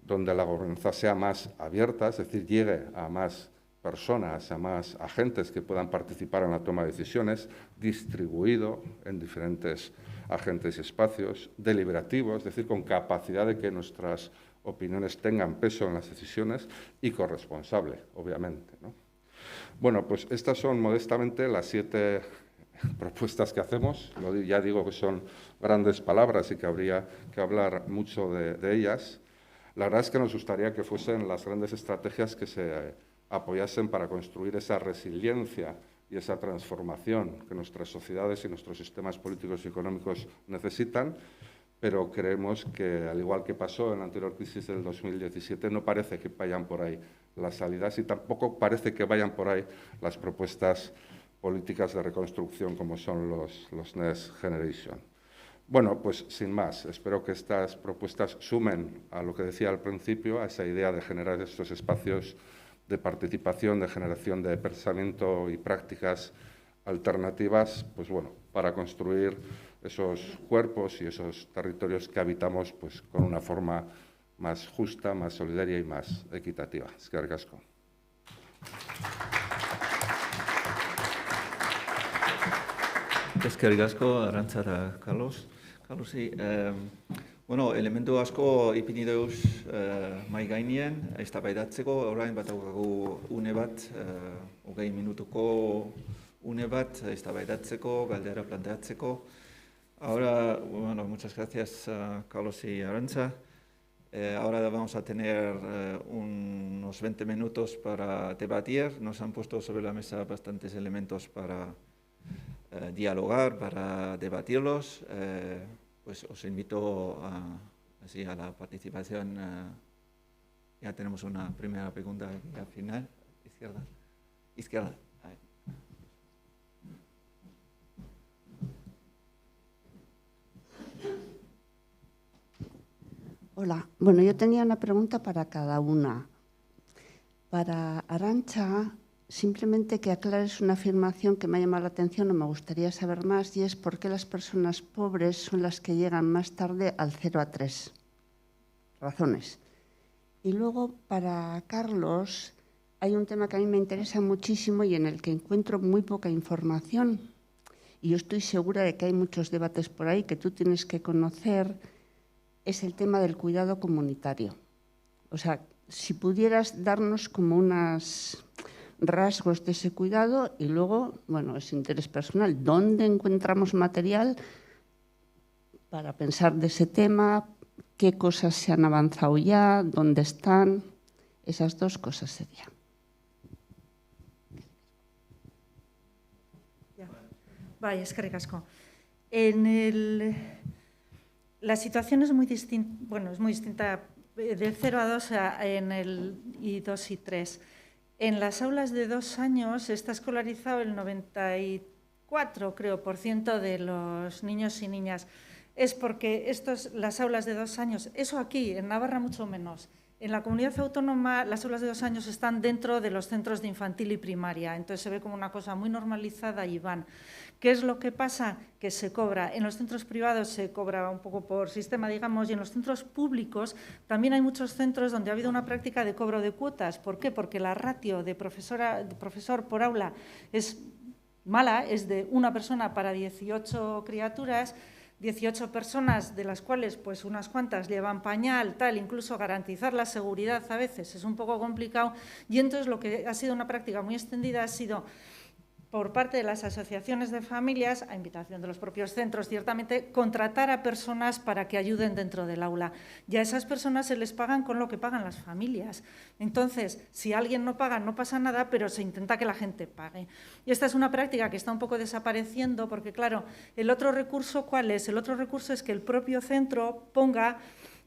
donde la gobernanza sea más abierta, es decir, llegue a más personas, a más agentes que puedan participar en la toma de decisiones, distribuido en diferentes agentes y espacios, deliberativo, es decir, con capacidad de que nuestras opiniones tengan peso en las decisiones, y corresponsable, obviamente, ¿no? Bueno, pues estas son modestamente las 7 propuestas que hacemos. Ya digo que son grandes palabras y que habría que hablar mucho de ellas. La verdad es que nos gustaría que fuesen las grandes estrategias que se apoyasen para construir esa resiliencia y esa transformación que nuestras sociedades y nuestros sistemas políticos y económicos necesitan, pero creemos que, al igual que pasó en la anterior crisis del 2017, no parece que vayan por ahí las salidas y tampoco parece que vayan por ahí las propuestas políticas de reconstrucción como son los Next Generation. Bueno, pues sin más, espero que estas propuestas sumen a lo que decía al principio, a esa idea de generar estos espacios de participación, de generación de pensamiento y prácticas alternativas, pues bueno, para construir esos cuerpos y esos territorios que habitamos pues con una forma más justa, más solidaria y más equitativa. Eskerrik asko. Eskerrik asko, Arantza eta Carlosi. Bueno, elementu asko ipini deuz mai gainean, eztabaidatzeko, orain bat daukagu une bat, 20 minutuko une bat, eztabaidatzeko, galdera planteatzeko. Ahora, bueno, muchas gracias Carlos y Arantza. Ahora vamos a tener unos 20 minutos para debatir. Nos han puesto sobre la mesa bastantes elementos para dialogar, para debatirlos. Pues os invito a la participación. Ya tenemos una primera pregunta aquí al final. Izquierda. Hola, bueno, yo tenía una pregunta para cada una. Para Arantza, simplemente que aclares una afirmación que me ha llamado la atención o me gustaría saber más, y es por qué las personas pobres son las que llegan más tarde al 0 a 3. Razones. Y luego, para Carlos, hay un tema que a mí me interesa muchísimo y en el que encuentro muy poca información. Y yo estoy segura de que hay muchos debates por ahí que tú tienes que conocer. Es el tema del cuidado comunitario. O sea, si pudieras darnos como unos rasgos de ese cuidado y luego, bueno, es interés personal, ¿dónde encontramos material para pensar de ese tema? ¿Qué cosas se han avanzado ya? ¿Dónde están? Esas dos cosas serían. Bai, eskerrik asko. La situación es muy distinta, bueno, es muy distinta de 0 a 2 y 2 y 3. En las aulas de 2 años está escolarizado el 94, creo, % de los niños y niñas. Es porque las aulas de 2 años, eso aquí, en Navarra mucho menos. En la comunidad autónoma, las aulas de 2 años están dentro de los centros de infantil y primaria, entonces se ve como una cosa muy normalizada y van. ¿Qué es lo que pasa? Que se cobra. En los centros privados se cobra un poco por sistema, digamos, y en los centros públicos también hay muchos centros donde ha habido una práctica de cobro de cuotas. ¿Por qué? Porque la ratio de profesor por aula es mala, es de una persona para 18 criaturas, 18 personas, de las cuales pues unas cuantas llevan pañal, tal, incluso garantizar la seguridad a veces es un poco complicado, y entonces lo que ha sido una práctica muy extendida ha sido por parte de las asociaciones de familias, a invitación de los propios centros, ciertamente, contratar a personas para que ayuden dentro del aula. Y a esas personas se les pagan con lo que pagan las familias. Entonces, si alguien no paga, no pasa nada, pero se intenta que la gente pague. Y esta es una práctica que está un poco desapareciendo porque, claro, el otro recurso, ¿cuál es? El otro recurso es que el propio centro ponga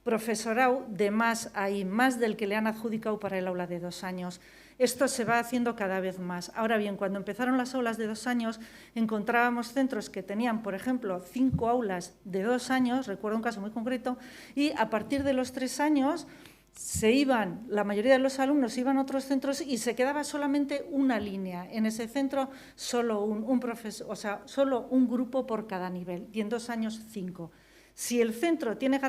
profesorado de más ahí, más del que le han adjudicado para el aula de 2 años. Esto se va haciendo cada vez más. Ahora bien, cuando empezaron las aulas de 2 años, encontrábamos centros que tenían, por ejemplo, 5 aulas de 2 años, recuerdo un caso muy concreto, y a partir de los 3 años la mayoría de los alumnos iban a otros centros y se quedaba solamente una línea. En ese centro solo un profesor, o sea, solo un grupo por cada nivel, y en 2 años 5. Si el centro tiene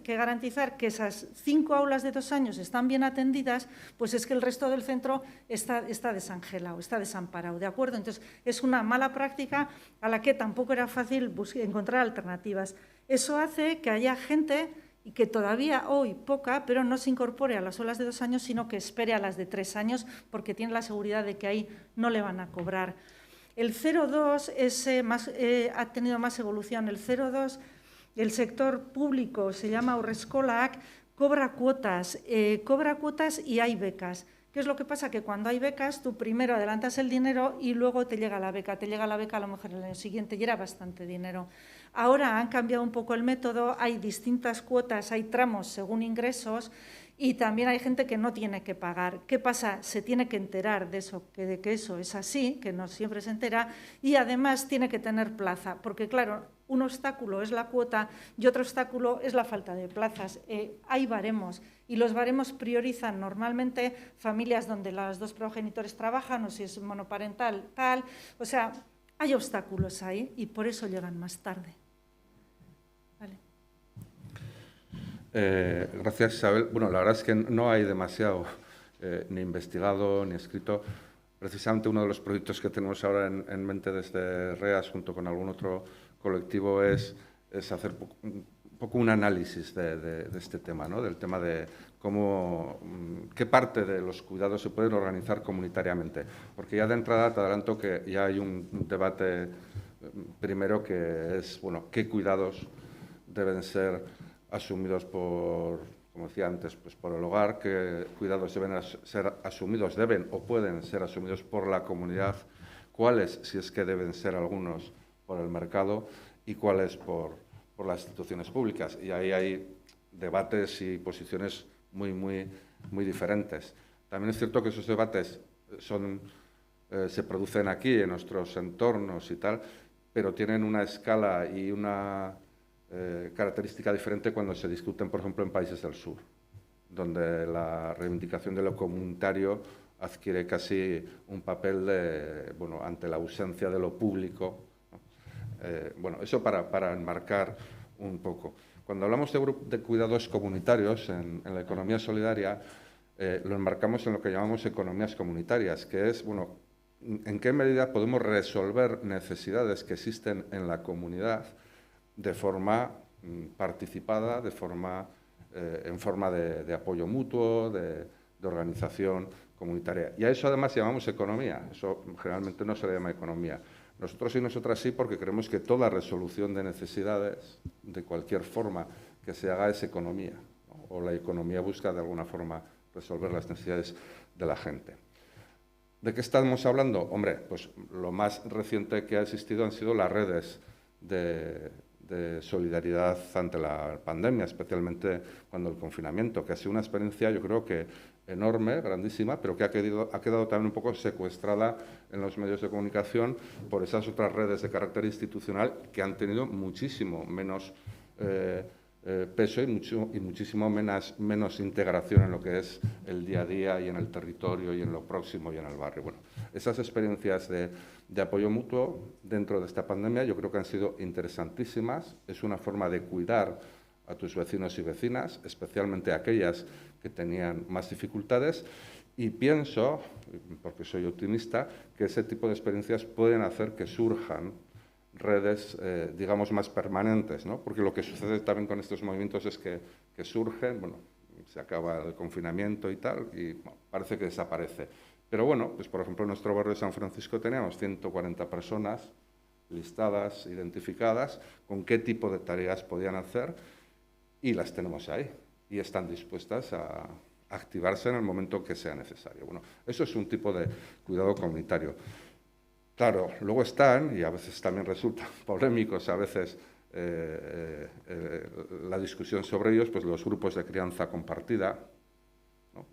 que garantizar que esas 5 aulas de 2 años están bien atendidas, pues es que el resto del centro está desangelado, está desamparado, ¿de acuerdo? Entonces, es una mala práctica a la que tampoco era fácil encontrar alternativas. Eso hace que haya gente y que todavía hoy poca, pero no se incorpore a las aulas de 2 años, sino que espere a las de 3 años, porque tiene la seguridad de que ahí no le van a cobrar. El 0,2 ha tenido más evolución. El 0,2... El sector público se llama Haurreskolak, cobra cuotas y hay becas. ¿Qué es lo que pasa? Que cuando hay becas, tú primero adelantas el dinero y luego te llega la beca. Te llega la beca a lo mejor el año siguiente y era bastante dinero. Ahora han cambiado un poco el método, hay distintas cuotas, hay tramos según ingresos y también hay gente que no tiene que pagar. ¿Qué pasa? Se tiene que enterar de eso, de que eso es así, que no siempre se entera, y además tiene que tener plaza, porque claro, un obstáculo es la cuota y otro obstáculo es la falta de plazas. Hay baremos y los baremos priorizan normalmente familias donde los 2 progenitores trabajan o si es monoparental, tal. O sea, hay obstáculos ahí y por eso llegan más tarde. Vale. Gracias, Isabel. Bueno, la verdad es que no hay demasiado ni investigado ni escrito. Precisamente uno de los proyectos que tenemos ahora en mente desde REAS, junto con algún otro colectivo, es hacer un poco un análisis de este tema, ¿no? Del tema de qué parte de los cuidados se pueden organizar comunitariamente. Porque ya de entrada te adelanto que ya hay un debate primero que es, bueno, qué cuidados deben ser asumidos por, como decía antes, pues por el hogar, qué cuidados deben ser asumidos, deben o pueden ser asumidos por la comunidad, cuáles, si es que deben ser algunos, por el mercado y cuáles por las instituciones públicas. Y ahí hay debates y posiciones muy diferentes. También es cierto que esos debates se producen aquí, en nuestros entornos y tal, pero tienen una escala y una característica diferente cuando se discuten, por ejemplo, en países del sur, donde la reivindicación de lo comunitario adquiere casi un papel ante la ausencia de lo público. Bueno, eso para enmarcar un poco. Cuando hablamos de cuidados comunitarios en la economía solidaria, lo enmarcamos en lo que llamamos economías comunitarias, que es, bueno, en qué medida podemos resolver necesidades que existen en la comunidad de forma participada, en forma de apoyo mutuo, de organización comunitaria. Y a eso además llamamos economía. Eso generalmente no se le llama economía. Nosotros y nosotras sí, porque creemos que toda resolución de necesidades, de cualquier forma que se haga, es economía, ¿no? O la economía busca de alguna forma resolver las necesidades de la gente. ¿De qué estamos hablando? Hombre, pues lo más reciente que ha existido han sido las redes de de solidaridad ante la pandemia, especialmente cuando el confinamiento, que ha sido una experiencia, yo creo que enorme, grandísima, pero que ha quedado también un poco secuestrada en los medios de comunicación por esas otras redes de carácter institucional que han tenido muchísimo menos peso y muchísimo menos integración en lo que es el día a día y en el territorio y en lo próximo y en el barrio. Bueno, esas experiencias de apoyo mutuo dentro de esta pandemia yo creo que han sido interesantísimas. Es una forma de cuidar a tus vecinos y vecinas, especialmente aquellas que tenían más dificultades, y pienso, porque soy optimista, que ese tipo de experiencias pueden hacer que surjan redes, digamos, más permanentes, ¿no? Porque lo que sucede también con estos movimientos es que surgen, bueno, se acaba el confinamiento y tal, y bueno, parece que desaparece. Pero bueno, pues por ejemplo en nuestro barrio de San Francisco teníamos 140 personas listadas, identificadas, con qué tipo de tareas podían hacer, y las tenemos ahí, y están dispuestas a activarse en el momento que sea necesario. Bueno, eso es un tipo de cuidado comunitario. Claro, luego están, y a veces también resultan polémicos, a veces la discusión sobre ellos, pues los grupos de crianza compartida, ¿no?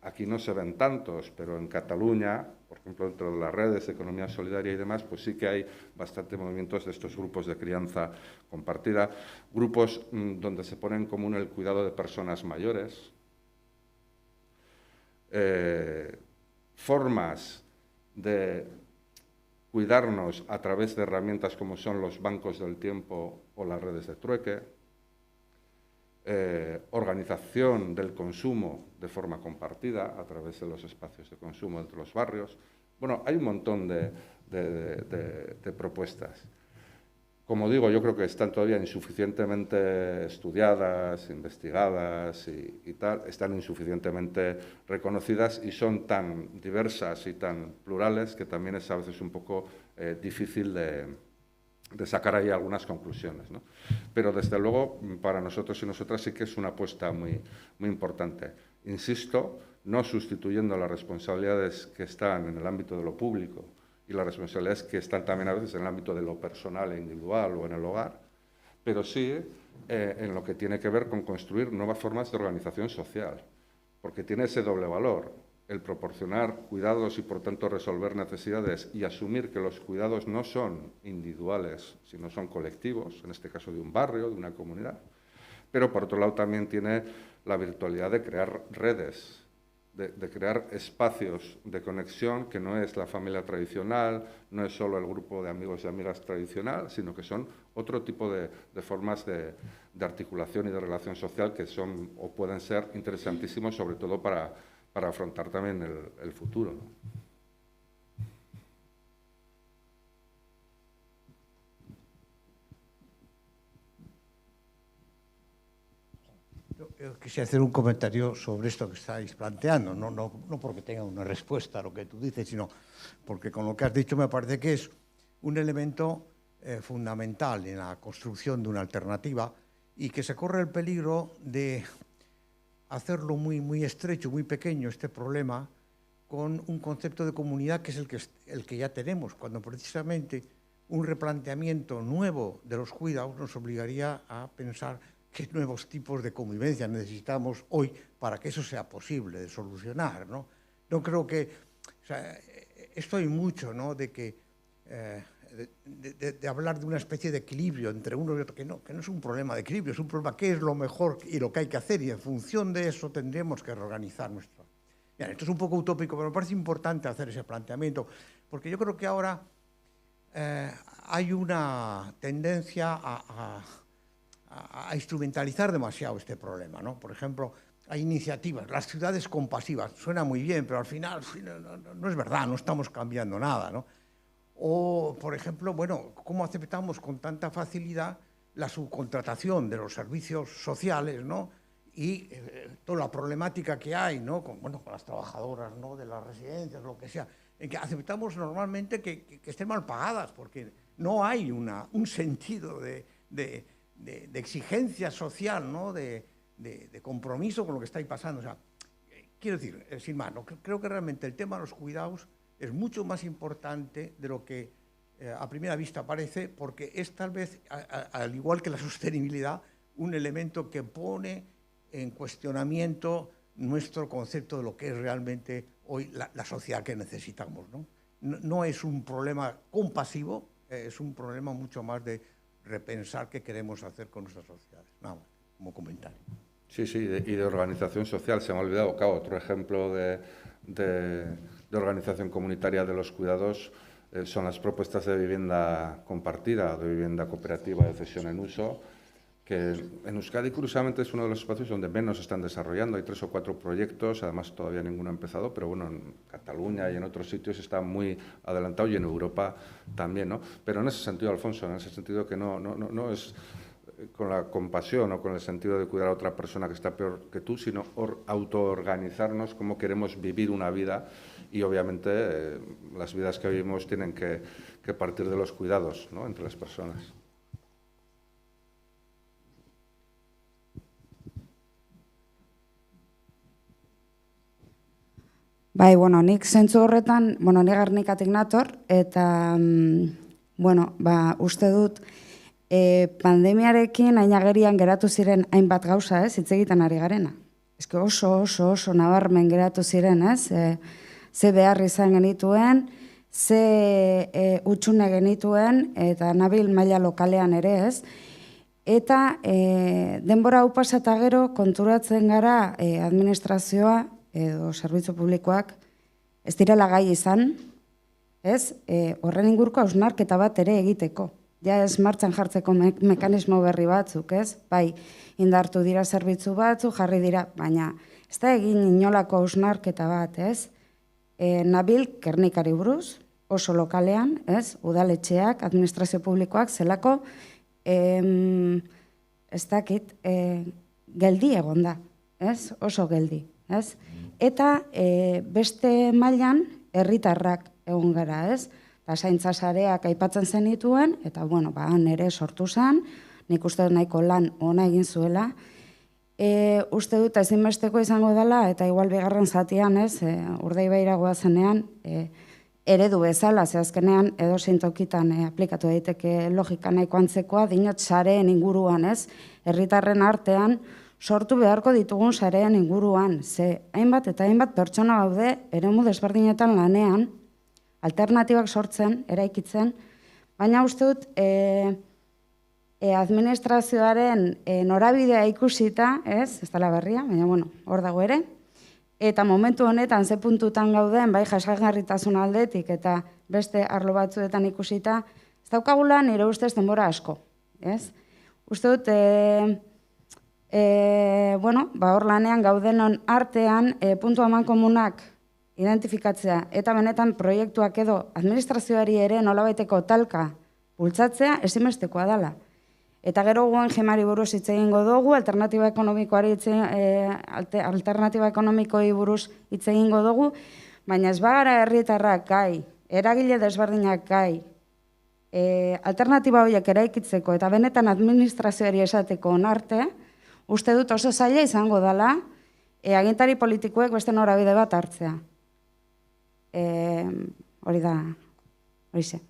Aquí no se ven tantos, pero en Cataluña, por ejemplo, dentro de las redes de economía solidaria y demás, pues sí que hay bastante movimientos de estos grupos de crianza compartida, grupos donde se pone en común el cuidado de personas mayores, formas de cuidarnos a través de herramientas como son los bancos del tiempo o las redes de trueque, organización del consumo de forma compartida a través de los espacios de consumo entre los barrios. Bueno, hay un montón de propuestas. Como digo, yo creo que están todavía insuficientemente estudiadas, investigadas y tal, están insuficientemente reconocidas y son tan diversas y tan plurales que también es a veces un poco difícil de sacar ahí algunas conclusiones, ¿no? Pero desde luego para nosotros y nosotras sí que es una apuesta muy, muy importante. Insisto, no sustituyendo las responsabilidades que están en el ámbito de lo público y las responsabilidades que están también a veces en el ámbito de lo personal e individual o en el hogar, pero sí en lo que tiene que ver con construir nuevas formas de organización social, porque tiene ese doble valor, el proporcionar cuidados y, por tanto, resolver necesidades y asumir que los cuidados no son individuales, sino son colectivos, en este caso de un barrio, de una comunidad. Pero, por otro lado, también tiene la virtualidad de crear redes, de crear espacios de conexión que no es la familia tradicional, no es solo el grupo de amigos y amigas tradicional, sino que son otro tipo de formas de articulación y de relación social que son o pueden ser interesantísimos, sobre todo para afrontar también el futuro, ¿no? Yo quisiera hacer un comentario sobre esto que estáis planteando, no porque tenga una respuesta a lo que tú dices, sino porque con lo que has dicho me parece que es un elemento fundamental en la construcción de una alternativa y que se corre el peligro de hacerlo muy, muy estrecho, muy pequeño este problema con un concepto de comunidad que es el que ya tenemos, cuando precisamente un replanteamiento nuevo de los cuidados nos obligaría a pensar qué nuevos tipos de convivencia necesitamos hoy para que eso sea posible de solucionar, ¿no? No creo que, o sea, estoy mucho, ¿no?, de que de hablar de una especie de equilibrio entre uno y otro, que no es un problema de equilibrio, es un problema qué es lo mejor y lo que hay que hacer, y en función de eso tendremos que reorganizar nuestro. Bien, esto es un poco utópico, pero me parece importante hacer ese planteamiento, porque yo creo que ahora hay una tendencia a instrumentalizar demasiado este problema, ¿no? Por ejemplo, hay iniciativas, las ciudades compasivas, suena muy bien, pero al final no es verdad, no estamos cambiando nada, ¿no? O, por ejemplo, bueno, ¿cómo aceptamos con tanta facilidad la subcontratación de los servicios sociales, ¿no? Y toda la problemática que hay, ¿no?, con las trabajadoras, ¿no?, de las residencias, lo que sea, en que aceptamos normalmente que estén mal pagadas, porque no hay un sentido de exigencia social, ¿no?, de compromiso con lo que está ahí pasando. O sea, quiero decir, sin más, ¿no?, creo que realmente el tema de los cuidados es mucho más importante de lo que a primera vista parece, porque es tal vez, al igual que la sostenibilidad, un elemento que pone en cuestionamiento nuestro concepto de lo que es realmente hoy la sociedad que necesitamos, ¿no? No es un problema compasivo, es un problema mucho más de repensar qué queremos hacer con nuestras sociedades. Nada más, como comentario. Sí, sí, y de organización social. Se me ha olvidado, claro, otro ejemplo de organización comunitaria de los cuidados son las propuestas de vivienda compartida, de vivienda cooperativa de cesión en uso, que en Euskadi, curiosamente, es uno de los espacios donde menos se están desarrollando. Hay 3 o 4 proyectos, además todavía ninguno ha empezado, pero bueno, en Cataluña y en otros sitios está muy adelantado y en Europa también, ¿no? Pero en ese sentido, Alfonso, en ese sentido que no es con la compasión o con el sentido de cuidar a otra persona que está peor que tú, sino autoorganizarnos cómo queremos vivir una vida y, obviamente, las vidas que vivimos tienen que partir de los cuidados, ¿no?, entre las personas. Bai, bueno, nik zentzu horretan, bueno, ni Gernikatik nator, eta, uste dut, pandemiarekin ainagerian geratu ziren hainbat gauza, ez, hitz egiten ari garena. Eske oso nabarmen geratu ziren, ez, ze behar izan genituen, ze utxune genituen, eta nabil maila lokalean ere, ez. Eta denbora hau pasata gero konturatzen gara administrazioa edo zerbitzu publikoak ez direla gai izan, ez, horren inguruko hausnarketa bat ere egiteko. Ja ez martxan jartzeko mekanismo berri batzuk, ez? Bai, indartu dira zerbitzu batzuk, jarri dira, baina ez da egin inolako hausnarketa bat, ez? Nabil Gernikari buruz, oso lokalean, ez? Udaletxeak, administrazio publikoak, zelako, ez dakit, geldi egon da, ez? Oso geldi, ez? Eta beste mailan herritarrak egon gara, ez? Eta zaintza sareak aipatzen zenituen, eta, han ere sortu zen, nik uste dut nahiko lan ona egin zuela. Uste dut ezinbesteko izango dela, eta igual bigarren zatian, ez, Urdaibaira goazenean, eredu bezala, ze azkenean edozein tokitan aplikatu daiteke logika nahiko antzekoa, dinot sareen inguruan, ez, herritarren artean, sortu beharko ditugun sareen inguruan, ze hainbat eta hainbat pertsona gaude eremu desberdinetan lanean, alternatibak sortzen, eraikitzen, baina uste dut administrazioaren norabidea ikusita, ez dela berria, baina hor dago ere, eta momentu honetan ze puntutan gauden, bai jasangarritasun aldetik eta beste arlo batzuetan ikusita, ez daukagula nire ustez denbora asko, ez? Uste dut, hor lanean gaudenon artean puntu amankomunak identifikatzea eta benetan proiektuak edo administrazioari ere nolabaiteko talka bultzatzea ezinbestekoa dela. Eta gero Guggenheimari buruz hitz egingo dugu, alternatiba ekonomikoi buruz hitz egingo dugu, baina ez bagara herritarrak gai, eragile desberdinak gai, alternatiba horiek eraikitzeko eta benetan administrazioari esateko onarte, uste dut oso zaila izango dela agintari politikoek beste norabide bat hartzea. Hori da, horixe.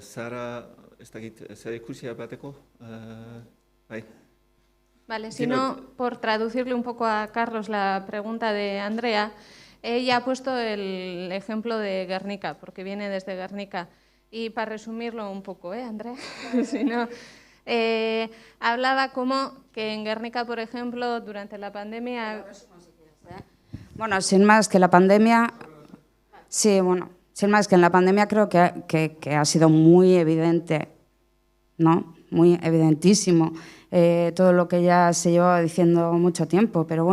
Sara, ez dakit, zer ikusia bateko? Vale, si no, por traducirle un poco a Carlos la pregunta de Andrea, ella ha puesto el ejemplo de Guernica, porque viene desde Guernica. Y para resumirlo un poco, Andrea? Si no, hablaba como que en Guernica, por ejemplo, durante la pandemia... Bueno, sin más que la pandemia... Sí, sin más que en la pandemia creo que ha sido muy evidente, ¿no? Muy evidentísimo todo lo que ya se llevaba diciendo mucho tiempo, pero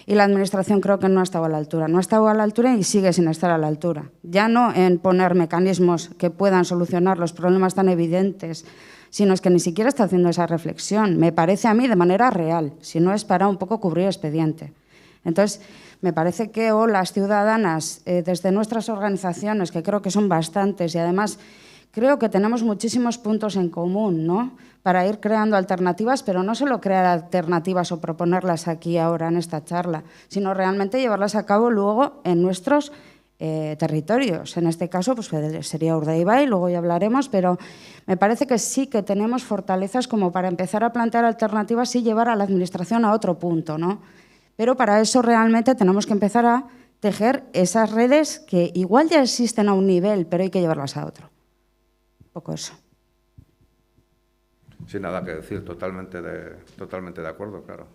y la administración creo que no ha estado a la altura. No ha estado a la altura y sigue sin estar a la altura. Ya no en poner mecanismos que puedan solucionar los problemas tan evidentes, sino es que ni siquiera está haciendo esa reflexión. Me parece a mí de manera real, si no es para un poco cubrir expediente. Entonces, me parece que las ciudadanas, desde nuestras organizaciones, que creo que son bastantes, y además creo que tenemos muchísimos puntos en común, ¿no? Para ir creando alternativas, pero no solo crear alternativas o proponerlas aquí ahora en esta charla, sino realmente llevarlas a cabo luego en nuestros territorios. En este caso pues sería Urdaibai, luego ya hablaremos, pero me parece que sí que tenemos fortalezas como para empezar a plantear alternativas y llevar a la administración a otro punto, ¿no? Pero para eso realmente tenemos que empezar a tejer esas redes que igual ya existen a un nivel, pero hay que llevarlas a otro. Un poco eso. Sin nada que decir, totalmente de acuerdo, claro.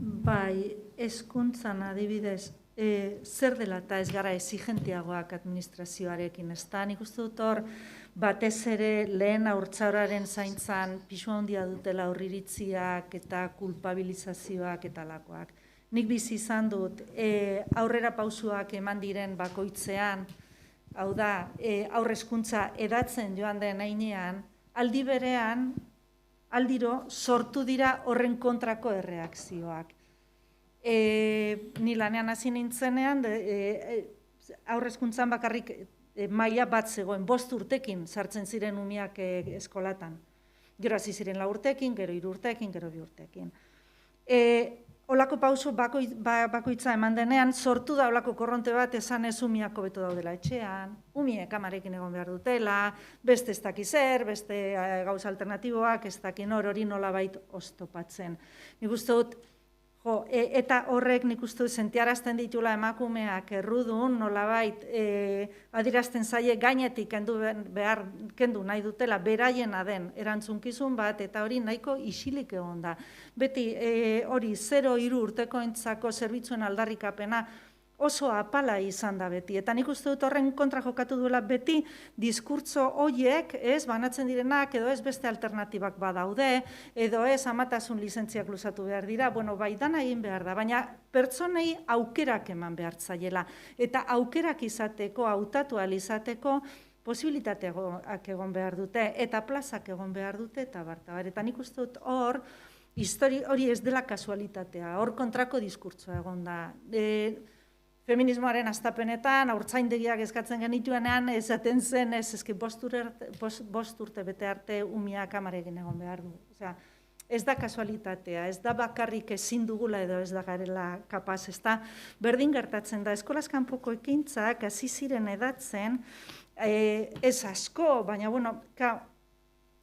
Bai, hezkuntzan adibidez, zer dela eta ez gara exigentiagoak administrazioarekin, ez da? Nik uste dut hor, batez ere lehen haurtzaroaren zaintzan pisu handia dutela aurriritziak eta kulpabilizazioak eta lakoak. Nik bizi izan dut, aurrera pausuak eman diren bakoitzean, hau da, aurre hezkuntza edatzen joan den heinean, aldi berean, aldiro sortu dira horren kontrako erreakzioak. Ni lanean hasi nintzenean, aurre hezkuntzan bakarrik maila bat zegoen, 5 urtekin sartzen ziren umeak eskolatan. Gero hasi ziren 4 urtekin, gero 3 urtekin, gero 2 urtekin. Olako pauso bakoitza eman denean, sortu da olako korronte bat esan ez umiak hobeto daudela etxean, umiek amarekin egon behar dutela, beste ez daki zer, beste gauza alternatiboak, ez dakin hori nolabait oztopatzen. Nik uste dut, eta horrek nik uste dut sentiarazten ditula emakumeak errudun, nolabait adirazten zaie gainetik kendu nahi dutela, beraiena den erantzunkizun bat, eta hori nahiko isilik egon da. Beti hori 0-3 urtekoentzako zerbitzuen aldarrikapena oso apala izan da beti. Eta nik uste dut horren kontra jokatu duela beti diskurtso horiek, banatzen direnak, edo ez beste alternatibak badaude, edo ez amatasun lizentziak luzatu behar dira, bai dana egin behar da, baina pertsonei aukerak eman behar zaiela. Eta aukerak izateko, hautatu ahal izateko, posibilitateak egon behar dute, eta plazak egon behar dute, eta bartabar. Eta nik uste dut hor, hori ez dela kasualitatea, hor kontrako diskurtsoa egon da. Feminismoaren astapenetan, haurtzaindegiak eskatzen genituenean, esaten zen, ezki 5 urte bete arte umiak amarekin egon behar du. Ez da kasualitatea, ez da bakarrik ezin dugula edo ez da garela kapaz, ez da berdin gertatzen da. Eskolaz kanpoko ekintzak hasi ziren edatzen, ez asko, baina,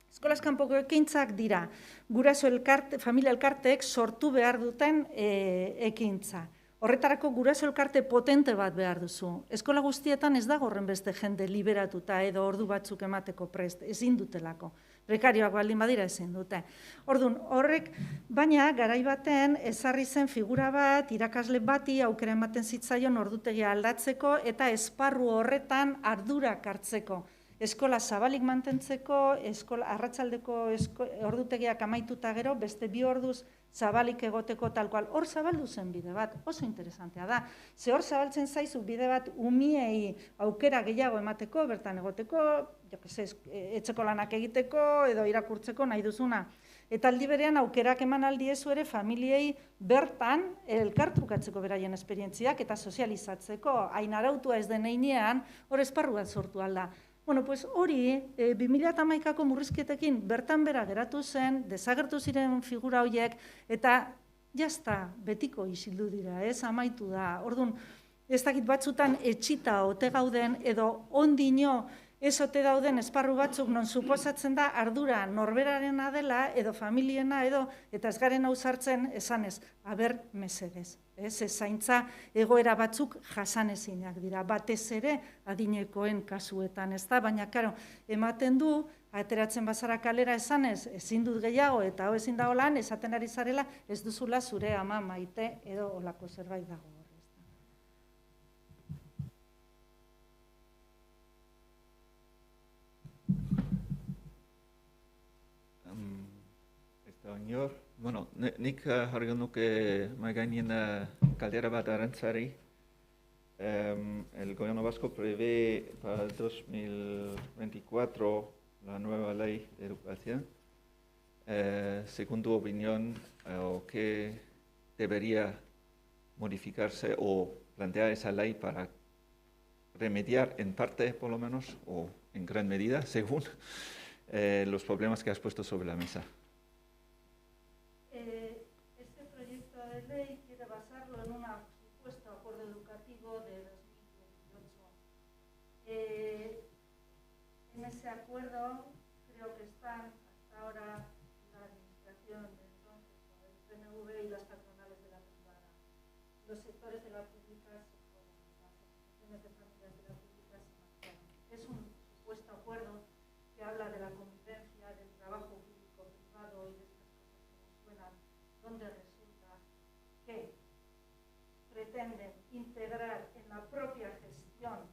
eskolaz kanpoko ekintzak dira, guraso familia elkarteek sortu behar duten ekintza. Horretarako guraso elkarte potente bat behar duzu. Eskola guztietan ez dago horren beste jende liberatuta edo ordu batzuk emateko prest, ezin dutelako. Prekarioak baldin badira ezin dute. Orduan, horrek, baina garai baten ezarri zen figura bat, irakasle bati aukera ematen zitzaion ordutegia aldatzeko eta esparru horretan ardurak hartzeko. Eskola zabalik mantentzeko, arratsaldeko ordutegiak amaituta gero, beste 2 orduz zabalik egoteko talkual. Hor zabaldu zen bide bat, oso interesantea da. Ze hor zabaltzen zaizu bide bat umiei aukera gehiago emateko, bertan egoteko, etxeko lanak egiteko edo irakurtzeko nahi duzuna. Eta aldi berean aukerak eman aldiezu ere familiei bertan elkartrukatzeko beraien esperientziak eta sozializatzeko, hain arautua ez den heinean, hor esparru bat sortu alda. Hori, 2011ko murrizketekin bertan bera geratu zen, desagertu ziren figura horiek, eta jazta betiko isildu dira, amaitu da. Orduan, ez dakit batzutan etxita ote gauden, edo ondino ez ote dauden esparru batzuk non suposatzen da ardura norberarena dela, edo familiena, eta ez garen hau sartzen esanez, aber mesedez. Ez zaintza egoera batzuk jasanezinak dira, batez ere adinekoen kasuetan, ez da, baina, karo, ematen du, ateratzen bazara kalera esanez, ezin dut gehiago eta hau ezin dago lan, esaten ari zarela, ez duzula zure ama maite edo olako zerbait dago. Nik jarri nuke mahai gainen galdera bat Arantzari. El gobierno vasco prevé para el 2024 la nueva ley de educación. Según tu opinión, ¿qué debería modificarse o plantear esa ley para remediar en parte, por lo menos, o en gran medida, según los problemas que has puesto sobre la mesa. Este proyecto de ley quiere basarlo en un supuesto acuerdo educativo de 2018. En ese acuerdo creo que están hasta ahora la administración de entonces, el PNV y las patronales de la privada. Los sectores de la pública se fueron, las asociaciones de familias de la pública se marcharon. Es un supuesto acuerdo que habla de la convivencia, del trabajo público-privado y de estas cosas que nos suenan, donde resulta que pretenden integrar en la propia gestión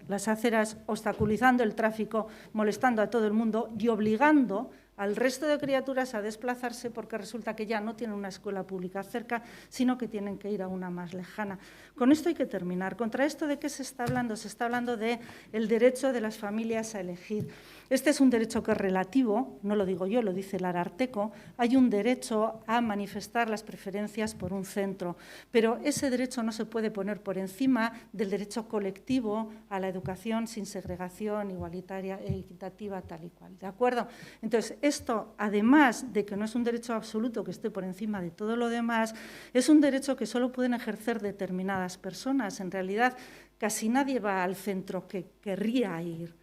las aceras, obstaculizando el tráfico, molestando a todo el mundo y obligando al resto de criaturas a desplazarse porque resulta que ya no tienen una escuela pública cerca, sino que tienen que ir a una más lejana. Con esto hay que terminar. ¿Contra esto de qué se está hablando? Se está hablando del derecho de las familias a elegir. Este es un derecho que es relativo, no lo digo yo, lo dice el Ararteko. Hay un derecho a manifestar las preferencias por un centro, pero ese derecho no se puede poner por encima del derecho colectivo a la educación sin segregación, igualitaria e equitativa, tal y cual. ¿De acuerdo? Entonces, esto, además de que no es un derecho absoluto que esté por encima de todo lo demás, es un derecho que solo pueden ejercer determinadas personas. En realidad, casi nadie va al centro que querría ir.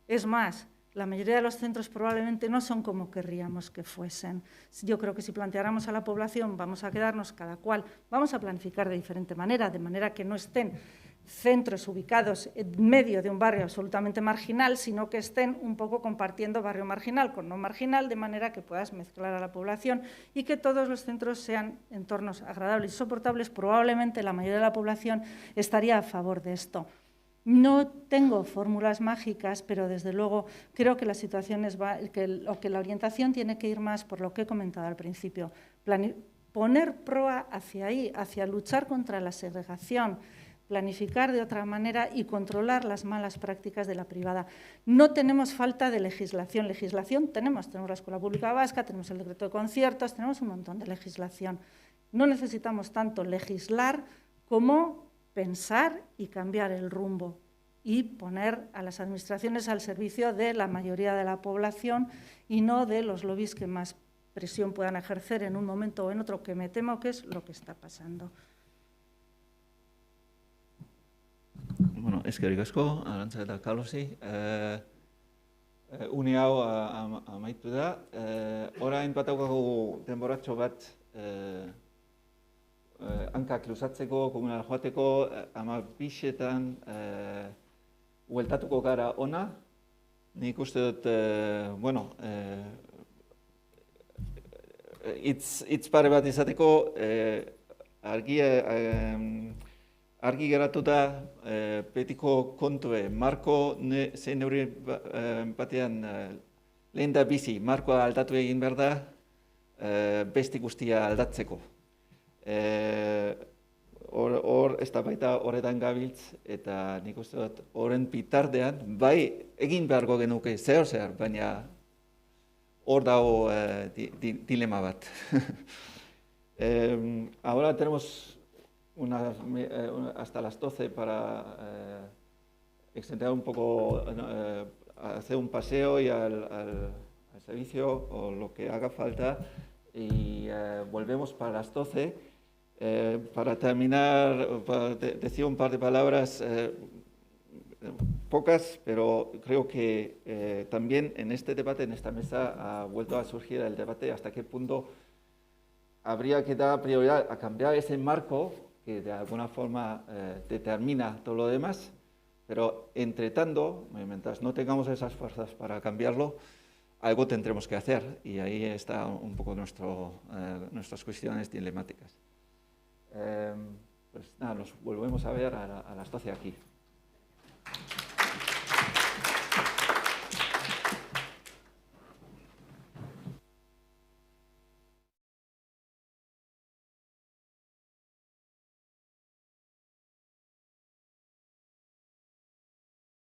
Es más, la mayoría de los centros probablemente no son como querríamos que fuesen. Yo creo que si planteáramos a la población, vamos a quedarnos cada cual, vamos a planificar de diferente manera, de manera que no estén centros ubicados en medio de un barrio absolutamente marginal, sino que estén un poco compartiendo barrio marginal con no marginal, de manera que puedas mezclar a la población y que todos los centros sean entornos agradables y soportables. Probablemente la mayoría de la población estaría a favor de esto. No tengo fórmulas mágicas, pero desde luego creo que la situación es que la orientación tiene que ir más por lo que he comentado al principio, poner proa hacia ahí, hacia luchar contra la segregación, planificar de otra manera y controlar las malas prácticas de la privada. No tenemos falta de legislación. Legislación tenemos la Escuela Pública Vasca, tenemos el decreto de conciertos, tenemos un montón de legislación. No necesitamos tanto legislar como pensar y cambiar el rumbo y poner a las administraciones al servicio de la mayoría de la población y no de los lobbies que más presión puedan ejercer en un momento o en otro, que me temo que es lo que está pasando. Bueno, eskerrik asko, Arantza eta Carlosi. Une hau amaitu da. Orain bataukagu denboratxo bat hankak luzatzeko, komunal joateko, 12etan hueltatuko gara ona. Nik uste dut, bueno, hitz pare bat izateko, argi geratu da betiko kontue, marko zein neurri batean lehen da bizi, markoa aldatu egin behar da beste guztia aldatzeko. Hor, ez da baita horretan gabiltz, eta nik uste dut horren bitartean, bai egin beharko genuke zer, baina hor dago dilema bat. Ahora tenemos hasta las 12 para extender un poco, hacer un paseo y al servicio o lo que haga falta y volvemos para las 12. Para terminar, para decir un par de palabras, pocas, pero creo que también en este debate, en esta mesa, ha vuelto a surgir el debate hasta qué punto habría que dar prioridad a cambiar ese marco que de alguna forma determina todo lo demás, pero entre tanto, mientras no tengamos esas fuerzas para cambiarlo, algo tendremos que hacer y ahí está un poco nuestras cuestiones dilemáticas. Pues nada, nos volvemos a ver a las 12 aquí.